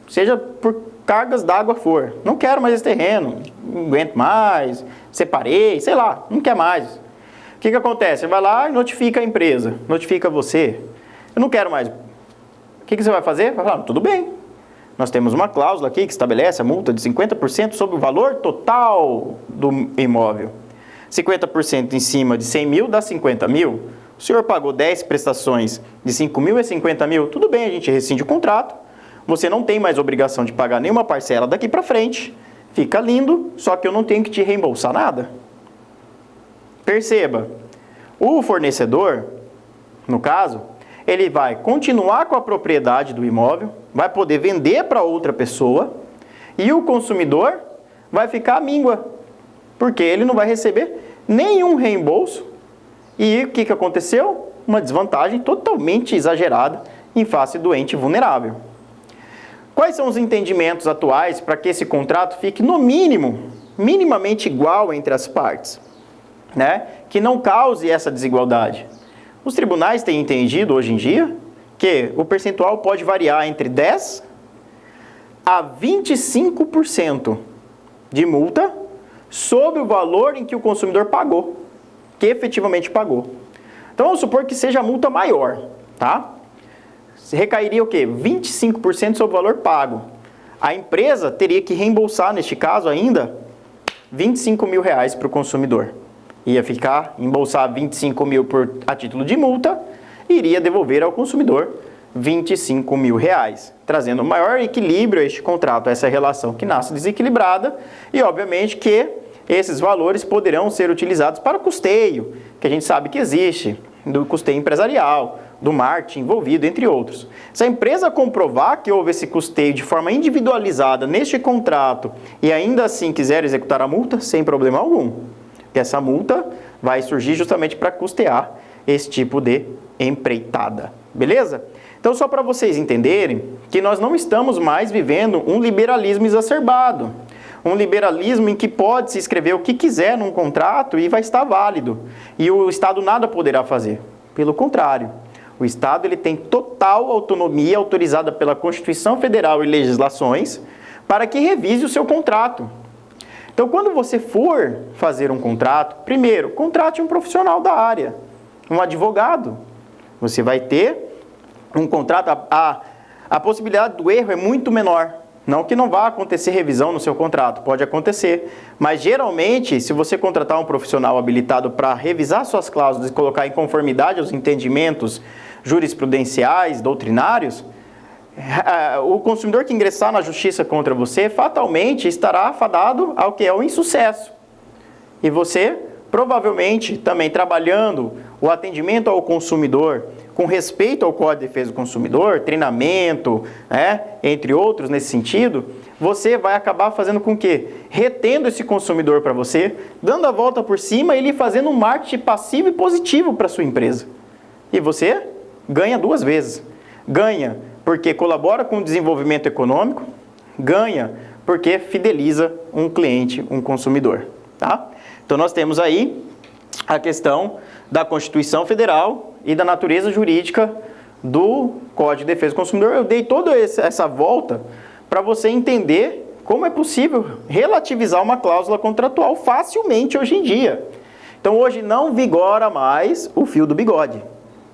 Seja por cargas d'água for. Não quero mais esse terreno. Não aguento mais. Separei, sei lá, não quer mais. O que acontece? Ele vai lá e notifica a empresa. Notifica você. Eu não quero mais. O que você vai fazer? Vai falar, tudo bem. Nós temos uma cláusula aqui que estabelece a multa de 50% sobre o valor total do imóvel. 50% em cima de 100 mil dá 50 mil. O senhor pagou 10 prestações de 5 mil e 50 mil. Tudo bem, a gente rescinde o contrato. Você não tem mais obrigação de pagar nenhuma parcela daqui para frente. Fica lindo, só que eu não tenho que te reembolsar nada. Perceba, o fornecedor, no caso, ele vai continuar com a propriedade do imóvel, vai poder vender para outra pessoa e o consumidor vai ficar à míngua, porque ele não vai receber nenhum reembolso. E o que aconteceu? Uma desvantagem totalmente exagerada em face do ente vulnerável. Quais são os entendimentos atuais para que esse contrato fique, no mínimo, minimamente igual entre as partes, né? Que não cause essa desigualdade? Os tribunais têm entendido hoje em dia que o percentual pode variar entre 10% a 25% de multa sobre o valor em que o consumidor pagou, que efetivamente pagou. Então vamos supor que seja a multa maior, tá? Recairia o quê? 25% sobre o valor pago. A empresa teria que reembolsar, neste caso ainda, 25 mil reais para o consumidor. Ia ficar, embolsar 25 mil a título de multa, e iria devolver ao consumidor 25 mil reais, trazendo maior equilíbrio a este contrato, a essa relação que nasce desequilibrada, e obviamente que esses valores poderão ser utilizados para custeio, que a gente sabe que existe, do custeio empresarial, do marketing envolvido, entre outros. Se a empresa comprovar que houve esse custeio de forma individualizada neste contrato e ainda assim quiser executar a multa, sem problema algum. Porque essa multa vai surgir justamente para custear esse tipo de empreitada. Beleza? Então, só para vocês entenderem que nós não estamos mais vivendo um liberalismo exacerbado. Um liberalismo em que pode-se escrever o que quiser num contrato e vai estar válido. E o Estado nada poderá fazer. Pelo contrário, o Estado ele tem total autonomia autorizada pela Constituição Federal e legislações para que revise o seu contrato. Então, quando você for fazer um contrato, primeiro, contrate um profissional da área, um advogado. Você vai ter um contrato, a possibilidade do erro é muito menor. Não que não vá acontecer revisão no seu contrato, pode acontecer. Mas, geralmente, se você contratar um profissional habilitado para revisar suas cláusulas e colocar em conformidade aos entendimentos jurisprudenciais, doutrinários, o consumidor que ingressar na justiça contra você, fatalmente estará afadado ao que é o insucesso. E você, provavelmente, também trabalhando o atendimento ao consumidor com respeito ao Código de Defesa do Consumidor, treinamento, entre outros nesse sentido, você vai acabar fazendo com que, retendo esse consumidor para você, dando a volta por cima e lhe fazendo um marketing passivo e positivo para a sua empresa. E você ganha duas vezes. Ganha porque colabora com o desenvolvimento econômico, ganha porque fideliza um cliente, um consumidor, tá? Então nós temos aí a questão da Constituição Federal e da natureza jurídica do Código de Defesa do Consumidor. Eu dei toda essa volta para você entender como é possível relativizar uma cláusula contratual facilmente hoje em dia. Então hoje não vigora mais o fio do bigode,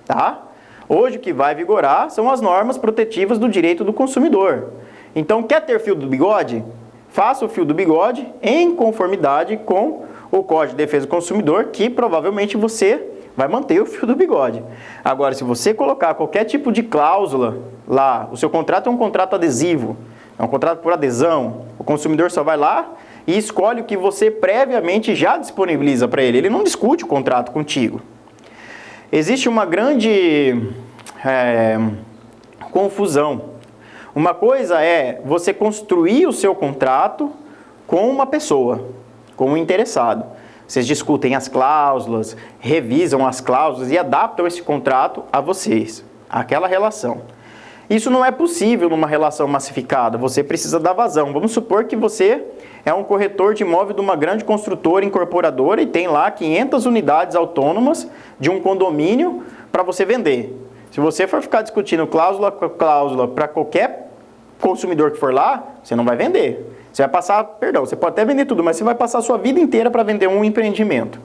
tá? Hoje o que vai vigorar são as normas protetivas do direito do consumidor. Então quer ter fio do bigode? Faça o fio do bigode em conformidade com o Código de Defesa do Consumidor, que provavelmente você vai manter o fio do bigode. Agora, se você colocar qualquer tipo de cláusula lá, o seu contrato é um contrato adesivo, é um contrato por adesão, o consumidor só vai lá e escolhe o que você previamente já disponibiliza para ele. Ele não discute o contrato contigo. Existe uma grande confusão. Uma coisa é você construir o seu contrato com uma pessoa, com um interessado. Vocês discutem as cláusulas, revisam as cláusulas e adaptam esse contrato a vocês, àquela relação. Isso não é possível numa relação massificada, você precisa dar vazão. Vamos supor que você é um corretor de imóvel de uma grande construtora incorporadora e tem lá 500 unidades autônomas de um condomínio para você vender. Se você for ficar discutindo cláusula com cláusula para qualquer consumidor que for lá, você não vai vender. Você vai passar, perdão, você pode até vender tudo, mas você vai passar a sua vida inteira para vender um empreendimento.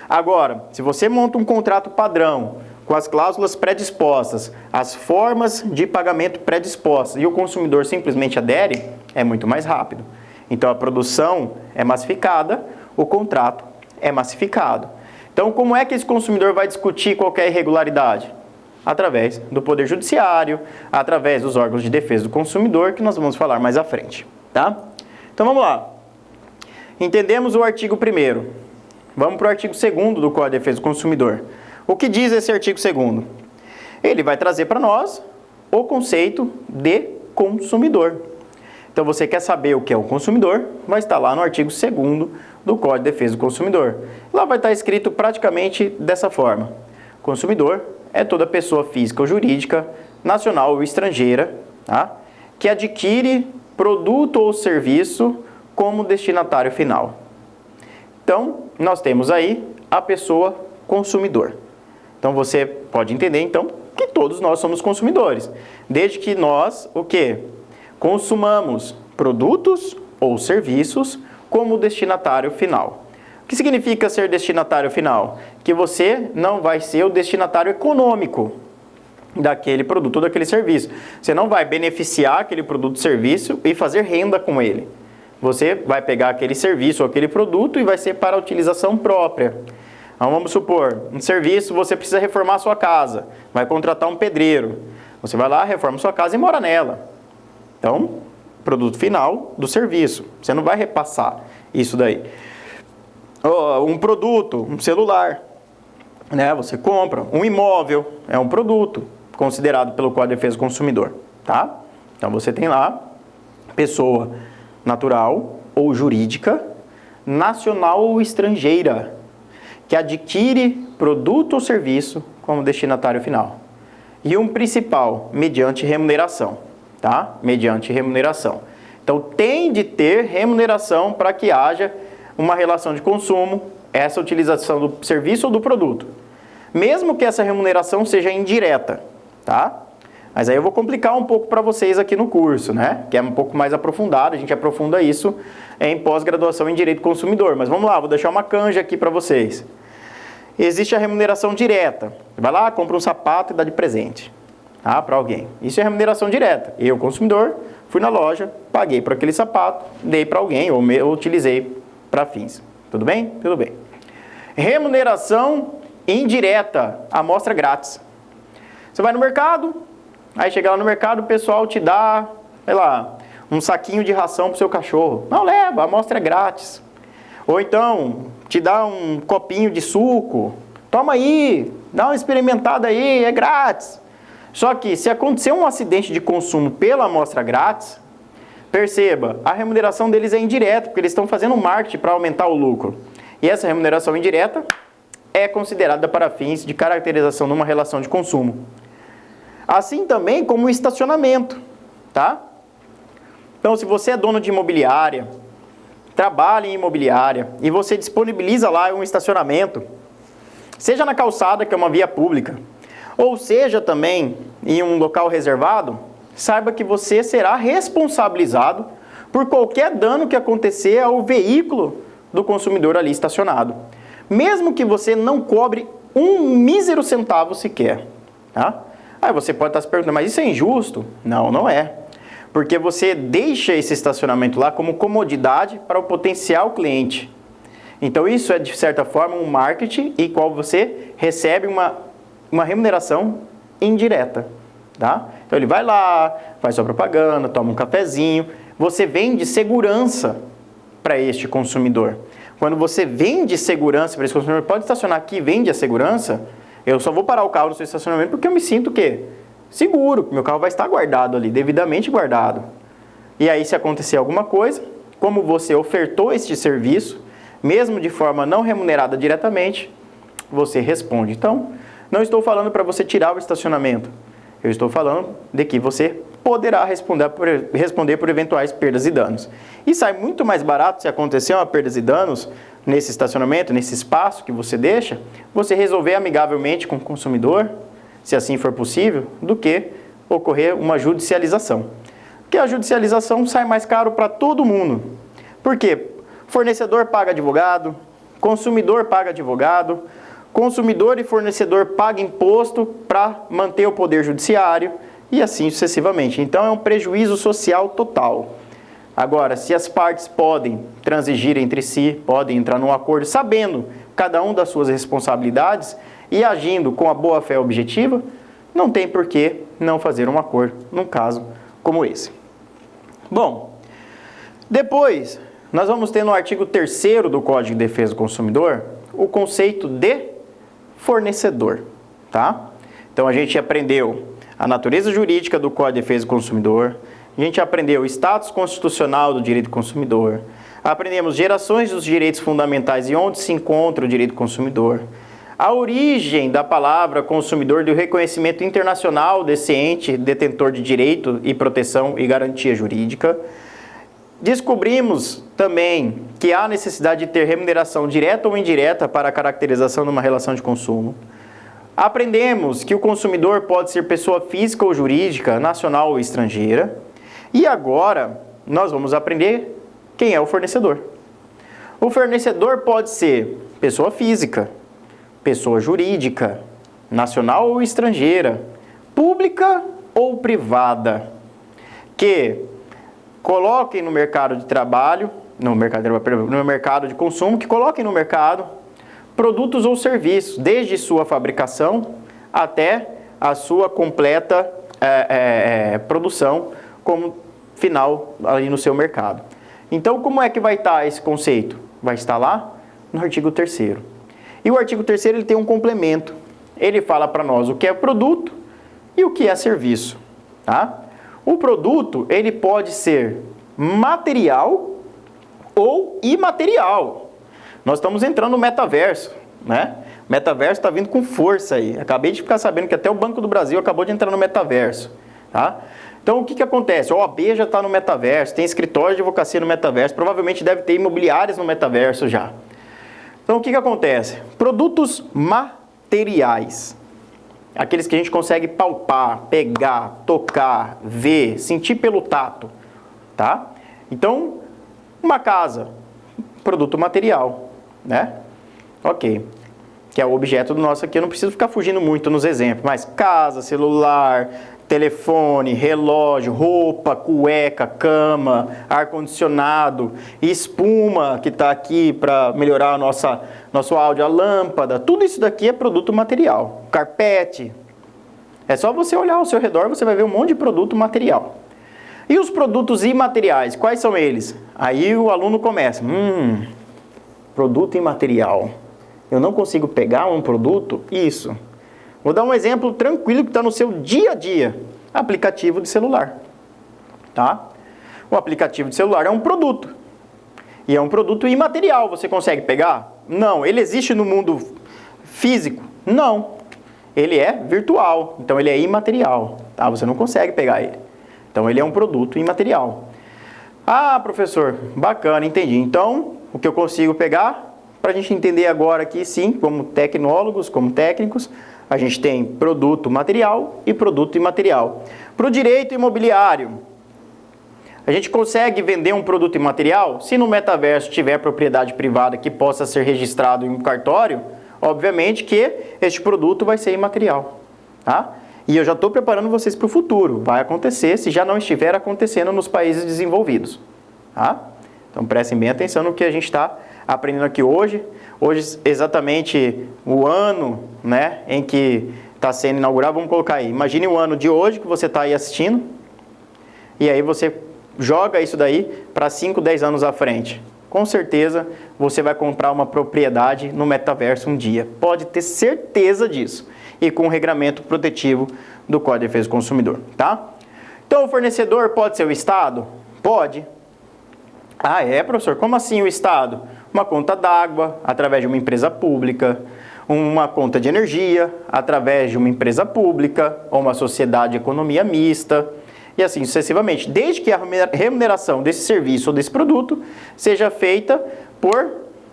Agora, se você monta um contrato padrão, com as cláusulas predispostas, as formas de pagamento predispostas, e o consumidor simplesmente adere, é muito mais rápido. Então a produção é massificada, o contrato é massificado. Então como é que esse consumidor vai discutir qualquer irregularidade? Através do Poder Judiciário, através dos órgãos de defesa do consumidor, que nós vamos falar mais à frente, tá? Então vamos lá. Entendemos o artigo 1º. Vamos para o artigo 2º do Código de Defesa do Consumidor. O que diz esse artigo 2º? Ele vai trazer para nós o conceito de consumidor. Então você quer saber o que é o consumidor? Vai estar lá no artigo 2º do Código de Defesa do Consumidor. Lá vai estar escrito praticamente dessa forma. Consumidor é toda pessoa física ou jurídica, nacional ou estrangeira, tá? Que adquire produto ou serviço como destinatário final. Então, nós temos aí a pessoa consumidor. Então, você pode entender, então, que todos nós somos consumidores. Desde que nós, o quê? Consumamos produtos ou serviços como destinatário final. O que significa ser destinatário final? Que você não vai ser o destinatário econômico daquele produto ou daquele serviço. Você não vai beneficiar aquele produto ou serviço e fazer renda com ele. Você vai pegar aquele serviço ou aquele produto e vai ser para utilização própria. Então, vamos supor, um serviço, você precisa reformar a sua casa, vai contratar um pedreiro. Você vai lá, reforma sua casa e mora nela. Então, produto final do serviço. Você não vai repassar isso daí. Um produto, um celular, né? Você compra. Um imóvel é um produto considerado pelo Código de Defesa do Consumidor, tá? Então, você tem lá pessoa natural ou jurídica, nacional ou estrangeira, que adquire produto ou serviço como destinatário final. E um principal, mediante remuneração, tá? Mediante remuneração. Então, tem de ter remuneração para que haja uma relação de consumo, essa utilização do serviço ou do produto. Mesmo que essa remuneração seja indireta, tá? Mas aí eu vou complicar um pouco para vocês aqui no curso, né? Que é um pouco mais aprofundado, a gente aprofunda isso em pós-graduação em Direito do Consumidor. Mas vamos lá, vou deixar uma canja aqui para vocês. Existe a remuneração direta. Vai lá, compra um sapato e dá de presente, tá? Para alguém. Isso é remuneração direta. Eu, consumidor, fui na loja, paguei por aquele sapato, dei para alguém ou utilizei para fins. Tudo bem? Tudo bem. Remuneração indireta, amostra grátis. Você vai no mercado, aí chega lá no mercado, o pessoal te dá, sei lá, um saquinho de ração para o seu cachorro. Não, leva, a amostra é grátis. Ou então, te dá um copinho de suco. Toma aí, dá uma experimentada aí, é grátis. Só que, se acontecer um acidente de consumo pela amostra grátis, perceba, a remuneração deles é indireta, porque eles estão fazendo marketing para aumentar o lucro. E essa remuneração indireta é considerada para fins de caracterização de uma relação de consumo. Assim também como o estacionamento, tá? Então, se você é dono de imobiliária, trabalha em imobiliária e você disponibiliza lá um estacionamento, seja na calçada, que é uma via pública, ou seja também em um local reservado, saiba que você será responsabilizado por qualquer dano que acontecer ao veículo do consumidor ali estacionado. Mesmo que você não cobre um mísero centavo sequer. Tá? Aí você pode estar se perguntando, mas isso é injusto? Não, não é. Porque você deixa esse estacionamento lá como comodidade para o potencial cliente. Então isso é, de certa forma, um marketing em qual você recebe uma remuneração indireta. Tá? Então ele vai lá, faz sua propaganda, toma um cafezinho. Você vende segurança para este consumidor. Quando você vende segurança para esse consumidor, pode estacionar aqui e vende a segurança, eu só vou parar o carro no seu estacionamento porque eu me sinto o quê? Seguro, que meu carro vai estar guardado ali, devidamente guardado. E aí, se acontecer alguma coisa, como você ofertou este serviço, mesmo de forma não remunerada diretamente, você responde. Então, não estou falando para você tirar o estacionamento. Eu estou falando de que você poderá responder por eventuais perdas e danos. E sai muito mais barato se acontecer uma perdas e danos nesse estacionamento, nesse espaço que você deixa, você resolver amigavelmente com o consumidor, se assim for possível, do que ocorrer uma judicialização. Porque a judicialização sai mais caro para todo mundo. Por quê? Fornecedor paga advogado, consumidor paga advogado, consumidor e fornecedor pagam imposto para manter o poder judiciário e assim sucessivamente. Então é um prejuízo social total. Agora, se as partes podem transigir entre si, podem entrar num acordo sabendo cada um das suas responsabilidades e agindo com a boa-fé objetiva, não tem por que não fazer um acordo num caso como esse. Bom, depois nós vamos ter no artigo 3º do Código de Defesa do Consumidor o conceito de fornecedor, tá? Então a gente aprendeu a natureza jurídica do Código de Defesa do Consumidor, a gente aprendeu o status constitucional do direito do consumidor, aprendemos gerações dos direitos fundamentais e onde se encontra o direito do consumidor, a origem da palavra consumidor e o reconhecimento internacional desse ente detentor de direito e proteção e garantia jurídica. Descobrimos também que há necessidade de ter remuneração direta ou indireta para a caracterização de uma relação de consumo. Aprendemos que o consumidor pode ser pessoa física ou jurídica, nacional ou estrangeira. E agora nós vamos aprender quem é o fornecedor. O fornecedor pode ser pessoa física, pessoa jurídica, nacional ou estrangeira, pública ou privada, que coloquem no mercado de trabalho, no mercado de consumo, que coloquem no mercado produtos ou serviços, desde sua fabricação até a sua completa produção como final ali no seu mercado. Então, como é que vai estar esse conceito? Vai estar lá no artigo 3º. E o artigo 3º ele tem um complemento. Ele fala para nós o que é produto e o que é serviço, tá? O produto, ele pode ser material ou imaterial. Nós estamos entrando no metaverso, né? O metaverso está vindo com força aí. Acabei de ficar sabendo que até o Banco do Brasil acabou de entrar no metaverso, tá? Então, o que acontece? A OAB já está no metaverso, tem escritório de advocacia no metaverso, provavelmente deve ter imobiliárias no metaverso já. Então, o que acontece? Produtos materiais. Aqueles que a gente consegue palpar, pegar, tocar, ver, sentir pelo tato, tá? Então, uma casa, produto material, né? Ok. Que é o objeto do nosso aqui, eu não preciso ficar fugindo muito nos exemplos, mas casa, celular, telefone, relógio, roupa, cueca, cama, ar-condicionado, espuma que está aqui para melhorar nosso áudio, a lâmpada, tudo isso daqui é produto material. Carpete. É só você olhar ao seu redor, você vai ver um monte de produto material. E os produtos imateriais, quais são eles? Aí o aluno começa, produto imaterial. Eu não consigo pegar um produto? Isso. Vou dar um exemplo tranquilo que está no seu dia a dia. Aplicativo de celular. Tá? O aplicativo de celular é um produto. E é um produto imaterial. Você consegue pegar? Não. Ele existe no mundo físico? Não. Ele é virtual. Então ele é imaterial. Tá? Você não consegue pegar ele. Então ele é um produto imaterial. Ah, professor, bacana, entendi. Então, o que eu consigo pegar, para a gente entender agora aqui, sim, como tecnólogos, como técnicos, a gente tem produto material e produto imaterial. Para o direito imobiliário, a gente consegue vender um produto imaterial se no metaverso tiver propriedade privada que possa ser registrado em um cartório, obviamente que este produto vai ser imaterial, tá? E eu já estou preparando vocês para o futuro. Vai acontecer se já não estiver acontecendo nos países desenvolvidos, tá? Então prestem bem atenção no que a gente está aprendendo aqui hoje. Hoje, exatamente o ano, né, em que está sendo inaugurado, vamos colocar aí. Imagine o ano de hoje que você está aí assistindo, e aí você joga isso daí para 5, 10 anos à frente. Com certeza você vai comprar uma propriedade no metaverso um dia. Pode ter certeza disso. E com o regramento protetivo do Código de Defesa do Consumidor, tá? Então o fornecedor pode ser o Estado? Pode. Ah, é, professor? Como assim o Estado? Uma conta d'água, através de uma empresa pública, uma conta de energia, através de uma empresa pública, ou uma sociedade de economia mista, e assim sucessivamente, desde que a remuneração desse serviço ou desse produto seja feita por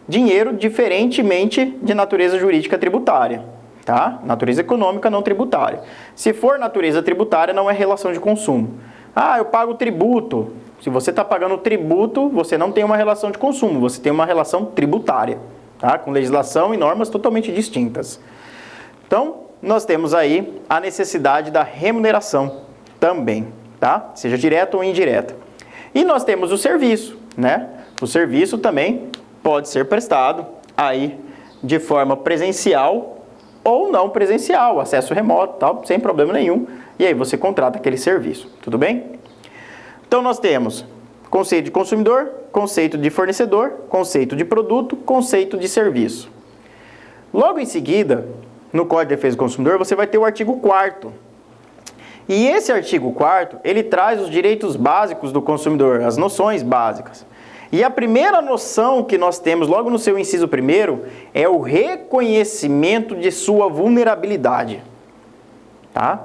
dinheiro diferentemente de natureza jurídica tributária, tá? Natureza econômica não tributária. Se for natureza tributária, não é relação de consumo. Ah, eu pago tributo. Se você está pagando tributo, você não tem uma relação de consumo, você tem uma relação tributária, tá? Com legislação e normas totalmente distintas. Então, nós temos aí a necessidade da remuneração também, tá? Seja direta ou indireta. E nós temos o serviço, né? O serviço também pode ser prestado aí de forma presencial ou não presencial, acesso remoto, tal, sem problema nenhum. E aí você contrata aquele serviço, tudo bem? Então nós temos conceito de consumidor, conceito de fornecedor, conceito de produto, conceito de serviço. Logo em seguida, no Código de Defesa do Consumidor, você vai ter o artigo 4º. E esse artigo 4º, ele traz os direitos básicos do consumidor, as noções básicas. E a primeira noção que nós temos logo no seu inciso 1º é o reconhecimento de sua vulnerabilidade, tá?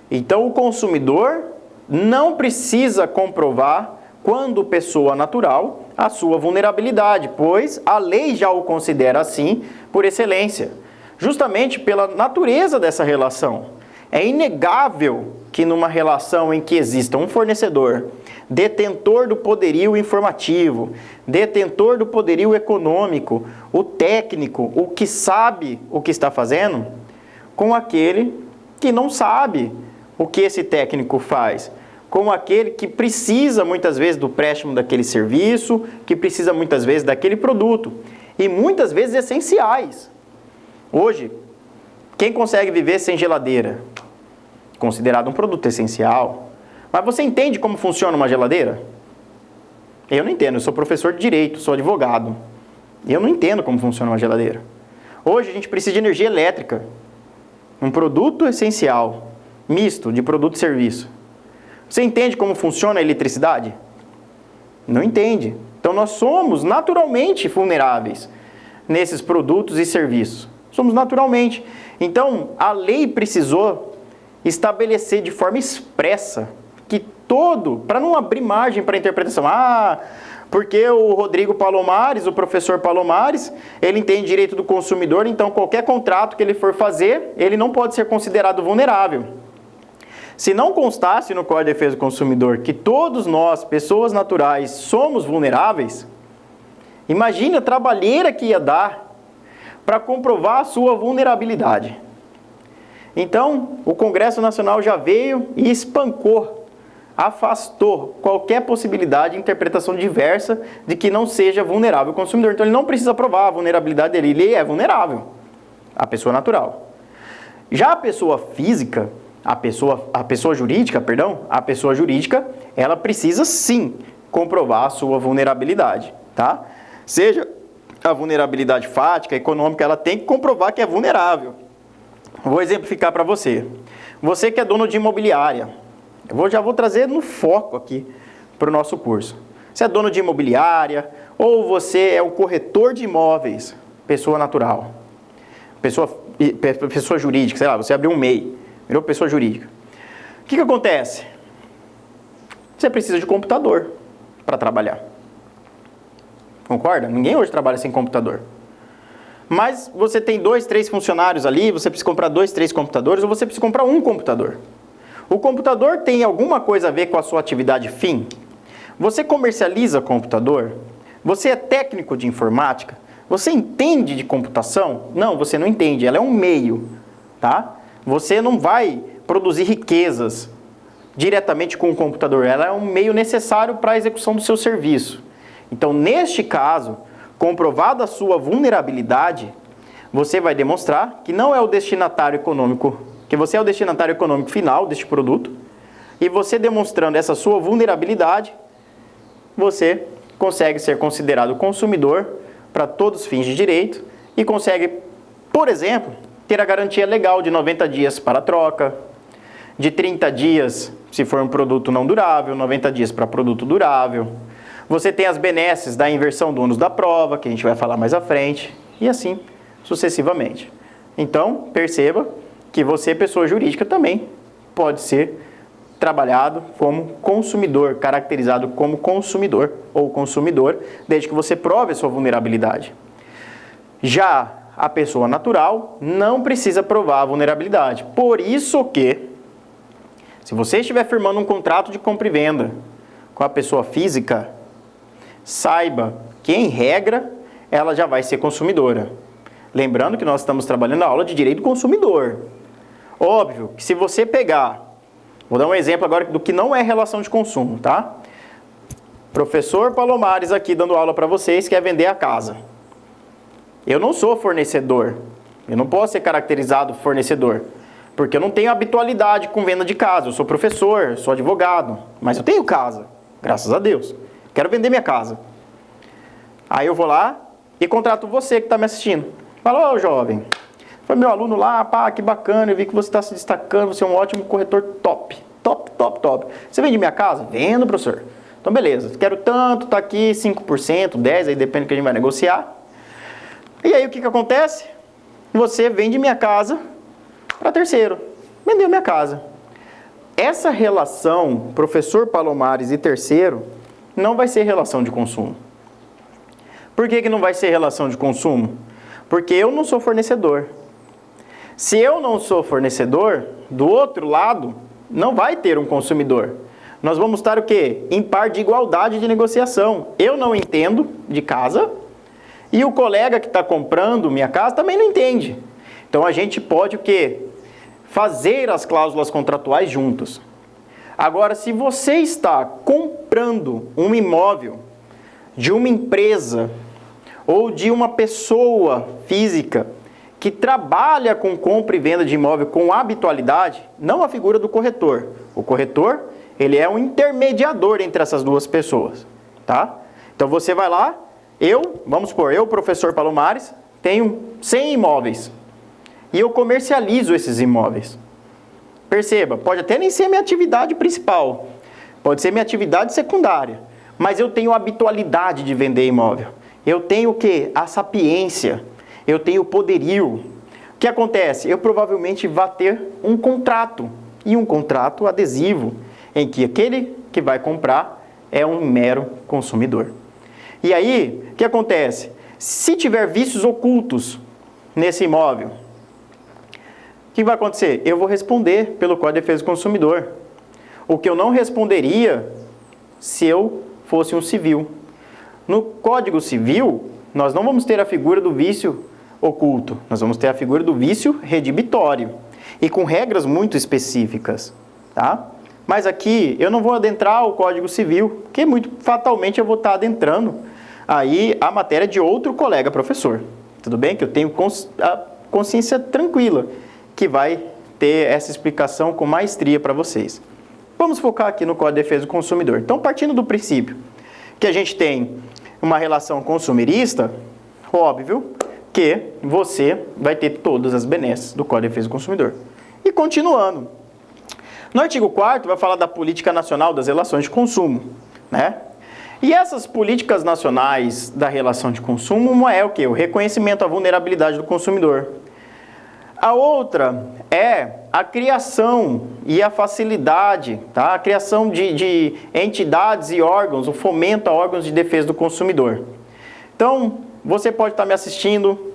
Então o consumidor não precisa comprovar, quando pessoa natural, a sua vulnerabilidade, pois a lei já o considera assim por excelência, justamente pela natureza dessa relação. É inegável que numa relação em que exista um fornecedor, detentor do poderio informativo, detentor do poderio econômico, o técnico, o que sabe o que está fazendo, com aquele que não sabe o que esse técnico faz, como aquele que precisa muitas vezes do préstimo daquele serviço, que precisa muitas vezes daquele produto, e muitas vezes essenciais. Hoje, quem consegue viver sem geladeira? Considerado um produto essencial. Mas você entende como funciona uma geladeira? Eu não entendo, eu sou professor de direito, sou advogado. Eu não entendo como funciona uma geladeira. Hoje a gente precisa de energia elétrica. Um produto essencial, misto de produto e serviço. Você entende como funciona a eletricidade? Não entende. Então nós somos naturalmente vulneráveis nesses produtos e serviços. Somos naturalmente. Então a lei precisou estabelecer de forma expressa que para não abrir margem para interpretação. Ah, porque o Rodrigo Palomares, o professor Palomares, ele entende direito do consumidor, então qualquer contrato que ele for fazer, ele não pode ser considerado vulnerável. Se não constasse no Código de Defesa do Consumidor que todos nós, pessoas naturais, somos vulneráveis, imagine a trabalheira que ia dar para comprovar a sua vulnerabilidade. Então, o Congresso Nacional já veio e espancou, afastou qualquer possibilidade de interpretação diversa de que não seja vulnerável o consumidor. Então, ele não precisa provar a vulnerabilidade dele, ele é vulnerável, a pessoa natural. Já a pessoa física, a pessoa jurídica, ela precisa sim comprovar a sua vulnerabilidade, tá? Seja a vulnerabilidade fática, econômica, ela tem que comprovar que é vulnerável. Vou exemplificar para você. Você que é dono de imobiliária, já vou trazer no foco aqui para o nosso curso. Você é dono de imobiliária ou você é o corretor de imóveis, pessoa natural, pessoa jurídica, sei lá, você abriu um MEI, virou pessoa jurídica. O que acontece? Você precisa de computador para trabalhar. Concorda? Ninguém hoje trabalha sem computador. Mas você tem 2, 3 funcionários ali, você precisa comprar 2, 3 computadores, ou você precisa comprar um computador. O computador tem alguma coisa a ver com a sua atividade fim? Você comercializa computador? Você é técnico de informática? Você entende de computação? Não, você não entende, ela é um meio, tá? Você não vai produzir riquezas diretamente com o computador, ela é um meio necessário para a execução do seu serviço. Então, neste caso, comprovada a sua vulnerabilidade, você vai demonstrar que não é o destinatário econômico, que você é o destinatário econômico final deste produto, e você demonstrando essa sua vulnerabilidade, você consegue ser considerado consumidor para todos os fins de direito e consegue, por exemplo, ter a garantia legal de 90 dias para troca, de 30 dias se for um produto não durável, 90 dias para produto durável. Você tem as benesses da inversão do ônus da prova, que a gente vai falar mais à frente, e assim sucessivamente. Então, perceba que você, pessoa jurídica, também pode ser trabalhado como consumidor, caracterizado como consumidor ou consumidor, desde que você prove a sua vulnerabilidade. Já a pessoa natural não precisa provar a vulnerabilidade. Por isso que, se você estiver firmando um contrato de compra e venda com a pessoa física, saiba que, em regra, ela já vai ser consumidora. Lembrando que nós estamos trabalhando na aula de direito do consumidor. Óbvio que se você pegar, vou dar um exemplo agora do que não é relação de consumo, tá? Professor Palomares aqui dando aula para vocês, quer vender a casa. Eu não sou fornecedor, eu não posso ser caracterizado fornecedor, porque eu não tenho habitualidade com venda de casa. Eu sou professor, sou advogado, mas eu tenho casa, graças a Deus. Quero vender minha casa. Aí eu vou lá e contrato você que está me assistindo. Fala, ô jovem, foi meu aluno lá, pá, que bacana, eu vi que você está se destacando, você é um ótimo corretor top. Top, top, top. Você vende minha casa? Vendo, professor. Então, beleza, quero tanto, tá aqui 5%, 10%, aí depende do que a gente vai negociar. E aí o que acontece? Você vende minha casa para terceiro. Vendeu minha casa. Essa relação, professor Palomares e terceiro, não vai ser relação de consumo. Por que não vai ser relação de consumo? Porque eu não sou fornecedor. Se eu não sou fornecedor, do outro lado, não vai ter um consumidor. Nós vamos estar o quê? Em par de igualdade de negociação. Eu não entendo de casa e o colega que está comprando minha casa também não entende. Então a gente pode o quê? Fazer as cláusulas contratuais juntos. Agora, se você está comprando um imóvel de uma empresa ou de uma pessoa física que trabalha com compra e venda de imóvel com habitualidade, não a figura do corretor. O corretor, ele é um intermediador entre essas duas pessoas, tá? Então você vai lá, vamos supor, eu, professor Palomares, tenho 100 imóveis e eu comercializo esses imóveis. Perceba, pode até nem ser minha atividade principal, pode ser minha atividade secundária, mas eu tenho a habitualidade de vender imóvel. Eu tenho o quê? A sapiência, eu tenho o poderio. O que acontece? Eu provavelmente vou ter um contrato, e um contrato adesivo, em que aquele que vai comprar é um mero consumidor. E aí, o que acontece? Se tiver vícios ocultos nesse imóvel, o que vai acontecer? Eu vou responder pelo Código de Defesa do Consumidor. O que eu não responderia se eu fosse um civil. No Código Civil, nós não vamos ter a figura do vício oculto, nós vamos ter a figura do vício redibitório, e com regras muito específicas, tá? Mas aqui eu não vou adentrar o Código Civil, porque muito fatalmente eu vou estar adentrando aí a matéria de outro colega professor. Tudo bem? Que eu tenho a consciência tranquila que vai ter essa explicação com maestria para vocês. Vamos focar aqui no Código de Defesa do Consumidor. Então, partindo do princípio que a gente tem uma relação consumerista, óbvio que você vai ter todas as benesses do Código de Defesa do Consumidor. E continuando, no artigo 4º vai falar da Política Nacional das Relações de Consumo, né? E essas políticas nacionais da relação de consumo é o quê? O reconhecimento à vulnerabilidade do consumidor, A outra é a criação e a facilidade, tá? A criação de entidades e órgãos, o fomento a órgãos de defesa do consumidor. Então, você pode estar me assistindo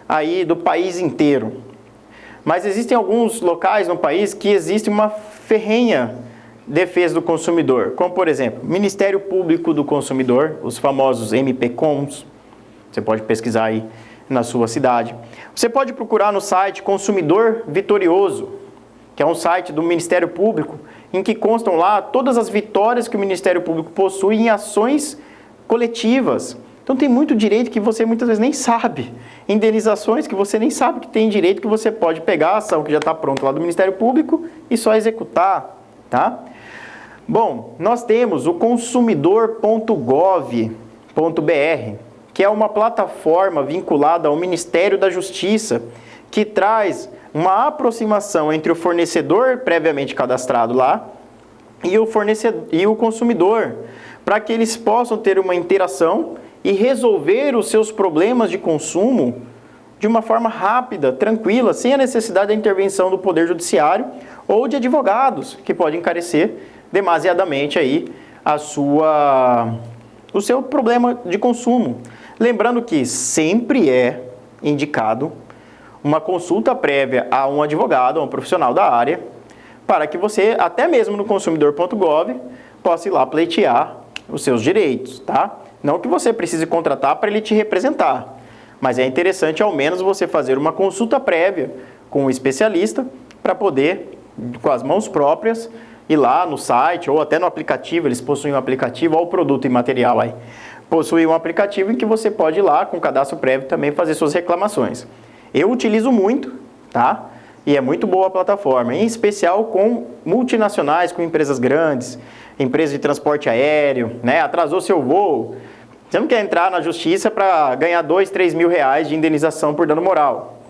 aí do país inteiro, mas existem alguns locais no país que existe uma ferrenha defesa do consumidor, como por exemplo, Ministério Público do Consumidor, os famosos MPCONs, você pode pesquisar aí na sua cidade. Você pode procurar no site Consumidor Vitorioso, que é um site do Ministério Público, em que constam lá todas as vitórias que o Ministério Público possui em ações coletivas. Então tem muito direito que você muitas vezes nem sabe, indenizações que você nem sabe que tem direito, que você pode pegar a ação que já está pronta lá do Ministério Público e só executar, tá? Bom, nós temos o consumidor.gov.br, que é uma plataforma vinculada ao Ministério da Justiça, que traz uma aproximação entre o fornecedor previamente cadastrado lá e o consumidor, para que eles possam ter uma interação e resolver os seus problemas de consumo de uma forma rápida, tranquila, sem a necessidade da intervenção do Poder Judiciário ou de advogados, que podem encarecer demasiadamente aí o seu problema de consumo. Lembrando que sempre é indicado uma consulta prévia a um advogado, a um profissional da área, para que você, até mesmo no consumidor.gov, possa ir lá pleitear os seus direitos, tá? Não que você precise contratar para ele te representar, mas é interessante ao menos você fazer uma consulta prévia com um especialista para poder, com as mãos próprias, ir lá no site ou até no aplicativo, eles possuem um aplicativo, olha o produto imaterial aí, possui um aplicativo em que você pode ir lá com cadastro prévio também fazer suas reclamações. Eu utilizo muito, tá? E é muito boa a plataforma, em especial com multinacionais, com empresas grandes, empresas de transporte aéreo, né? Atrasou seu voo. Você não quer entrar na justiça para ganhar 2, 3 mil reais de indenização por dano moral.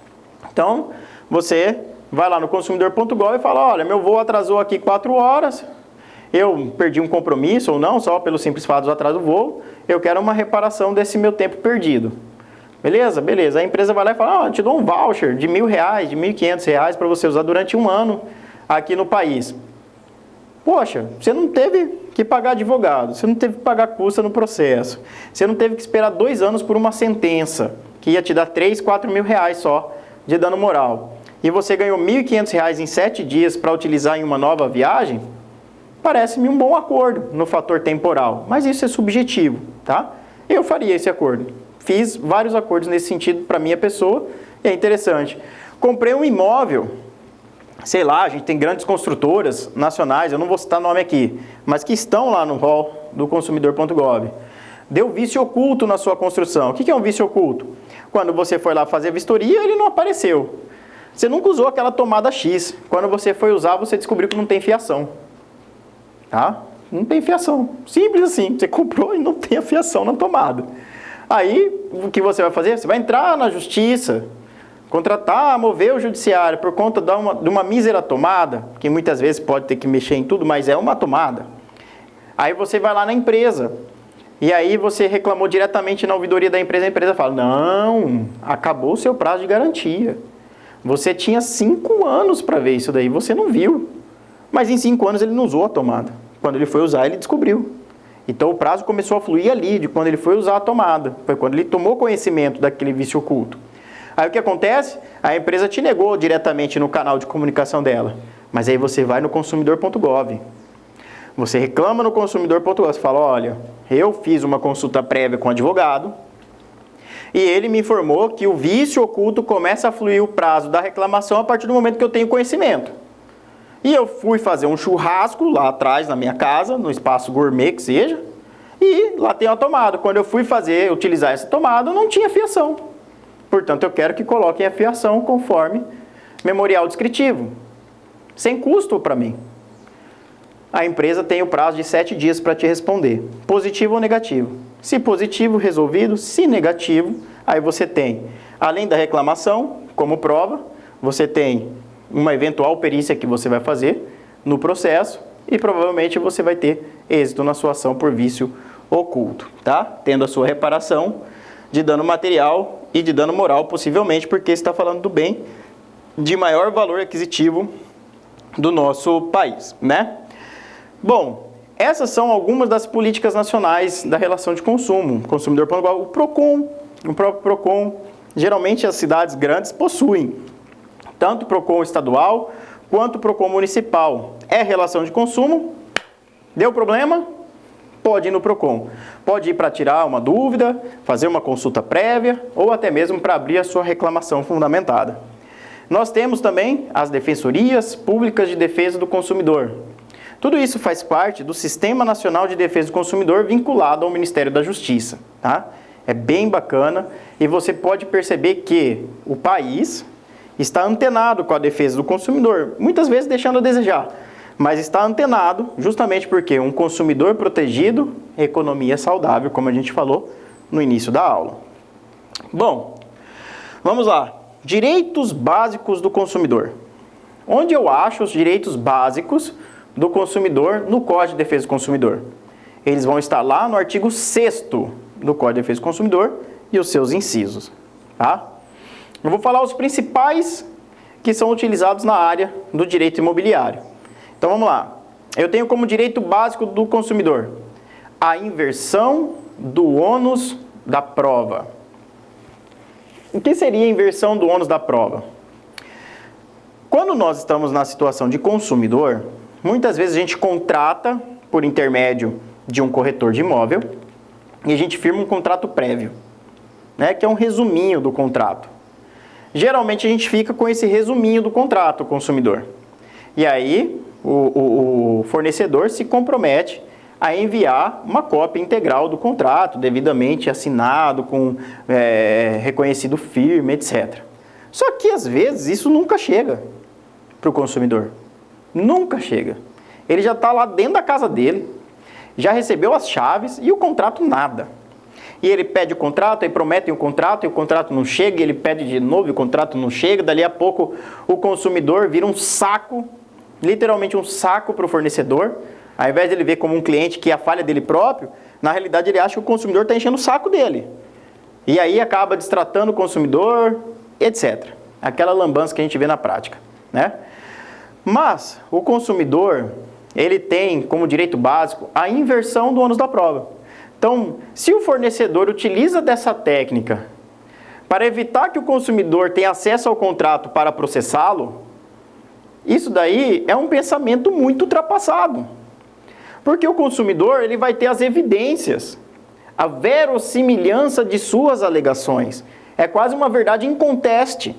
Então, você vai lá no consumidor.gov e fala, olha, meu voo atrasou aqui 4 horas, eu perdi um compromisso ou não, só pelo simples fato do atraso do voo, eu quero uma reparação desse meu tempo perdido. Beleza? Beleza. A empresa vai lá e fala, te dou um voucher de R$1.000, de R$1.500 para você usar durante um ano aqui no país. Poxa, você não teve que pagar advogado, você não teve que pagar custa no processo, você não teve que esperar 2 anos por uma sentença, que ia te dar 3, 4 mil reais só de dano moral. E você ganhou R$1.500 em 7 dias para utilizar em uma nova viagem, parece-me um bom acordo no fator temporal, mas isso é subjetivo, tá? Eu faria esse acordo. Fiz vários acordos nesse sentido para minha pessoa e é interessante. Comprei um imóvel, sei lá, a gente tem grandes construtoras nacionais, eu não vou citar nome aqui, mas que estão lá no hall do consumidor.gov. Deu vício oculto na sua construção. O que é um vício oculto? Quando você foi lá fazer a vistoria, ele não apareceu. Você nunca usou aquela tomada X. Quando você foi usar, você descobriu que não tem fiação. Tá? Não tem fiação. Simples assim. Você comprou e não tem a fiação na tomada. Aí, o que você vai fazer? Você vai entrar na justiça, contratar, mover o judiciário por conta de uma mísera tomada, que muitas vezes pode ter que mexer em tudo, mas é uma tomada. Aí você vai lá na empresa, e aí você reclamou diretamente na ouvidoria da empresa, a empresa fala, não, acabou o seu prazo de garantia. Você tinha 5 anos para ver isso daí, você não viu. Mas em 5 anos ele não usou a tomada. Quando ele foi usar, ele descobriu. Então o prazo começou a fluir ali, de quando ele foi usar a tomada. Foi quando ele tomou conhecimento daquele vício oculto. Aí o que acontece? A empresa te negou diretamente no canal de comunicação dela. Mas aí você vai no consumidor.gov. Você reclama no consumidor.gov. Você fala, olha, eu fiz uma consulta prévia com o advogado e ele me informou que o vício oculto começa a fluir o prazo da reclamação a partir do momento que eu tenho conhecimento. E eu fui fazer um churrasco lá atrás na minha casa, no espaço gourmet que seja, e lá tem uma tomada. Quando eu fui utilizar essa tomada, não tinha fiação. Portanto, eu quero que coloquem a fiação conforme memorial descritivo, sem custo para mim. A empresa tem o prazo de 7 dias para te responder, positivo ou negativo. Se positivo, resolvido. Se negativo, aí você tem, além da reclamação, como prova, você tem uma eventual perícia que você vai fazer no processo e provavelmente você vai ter êxito na sua ação por vício oculto, tá? Tendo a sua reparação de dano material e de dano moral, possivelmente, porque você está falando do bem de maior valor aquisitivo do nosso país, né? Bom, essas são algumas das políticas nacionais da relação de consumo, consumidor plano global. O próprio PROCON, geralmente as cidades grandes possuem, tanto o PROCON estadual quanto o PROCON municipal. É relação de consumo, deu problema? Pode ir no PROCON. Pode ir para tirar uma dúvida, fazer uma consulta prévia ou até mesmo para abrir a sua reclamação fundamentada. Nós temos também as defensorias públicas de defesa do consumidor. Tudo isso faz parte do Sistema Nacional de Defesa do Consumidor vinculado ao Ministério da Justiça, tá? É bem bacana e você pode perceber que o país está antenado com a defesa do consumidor, muitas vezes deixando a desejar, mas está antenado justamente porque um consumidor protegido, economia saudável, como a gente falou no início da aula. Bom, vamos lá. Direitos básicos do consumidor. Onde eu acho os direitos básicos do consumidor no Código de Defesa do Consumidor? Eles vão estar lá no artigo 6º do Código de Defesa do Consumidor e os seus incisos, tá? Eu vou falar os principais que são utilizados na área do direito imobiliário. Então vamos lá. Eu tenho como direito básico do consumidor a inversão do ônus da prova. O que seria a inversão do ônus da prova? Quando nós estamos na situação de consumidor, muitas vezes a gente contrata por intermédio de um corretor de imóvel e a gente firma um contrato prévio, né, que é um resuminho do contrato. Geralmente a gente fica com esse resuminho do contrato, o consumidor. E aí o fornecedor se compromete a enviar uma cópia integral do contrato, devidamente assinado, com reconhecido firme, etc. Só que às vezes isso nunca chega para o consumidor. Nunca chega. Ele já está lá dentro da casa dele, já recebeu as chaves e o contrato nada. E ele pede o contrato, aí prometem o contrato e o contrato não chega, e ele pede de novo e o contrato não chega. Dali a pouco o consumidor vira um saco, literalmente um saco para o fornecedor. Ao invés de ele ver como um cliente que é a falha dele próprio, na realidade ele acha que o consumidor está enchendo o saco dele. E aí acaba destratando o consumidor, etc. Aquela lambança que a gente vê na prática, né? Mas o consumidor, ele tem como direito básico a inversão do ônus da prova. Então, se o fornecedor utiliza dessa técnica para evitar que o consumidor tenha acesso ao contrato para processá-lo, isso daí é um pensamento muito ultrapassado. Porque o consumidor ele vai ter as evidências, a verossimilhança de suas alegações. É quase uma verdade inconteste.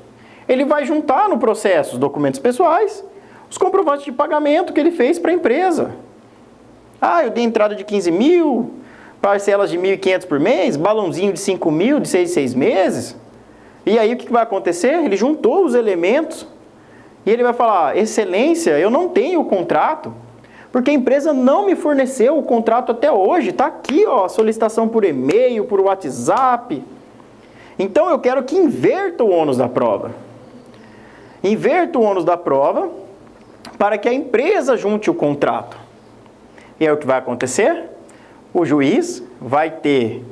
Ele vai juntar no processo os documentos pessoais, os comprovantes de pagamento que ele fez para a empresa. Ah, eu dei entrada de 15 mil, parcelas de 1.500 por mês, balãozinho de 5 mil de 6 meses. E aí o que vai acontecer? Ele juntou os elementos e ele vai falar, excelência, eu não tenho o contrato, porque a empresa não me forneceu o contrato até hoje. Está aqui, ó, a solicitação por e-mail, por WhatsApp. Então eu quero que inverta o ônus da prova. Inverta o ônus da prova para que a empresa junte o contrato. E aí o que vai acontecer? O juiz vai ter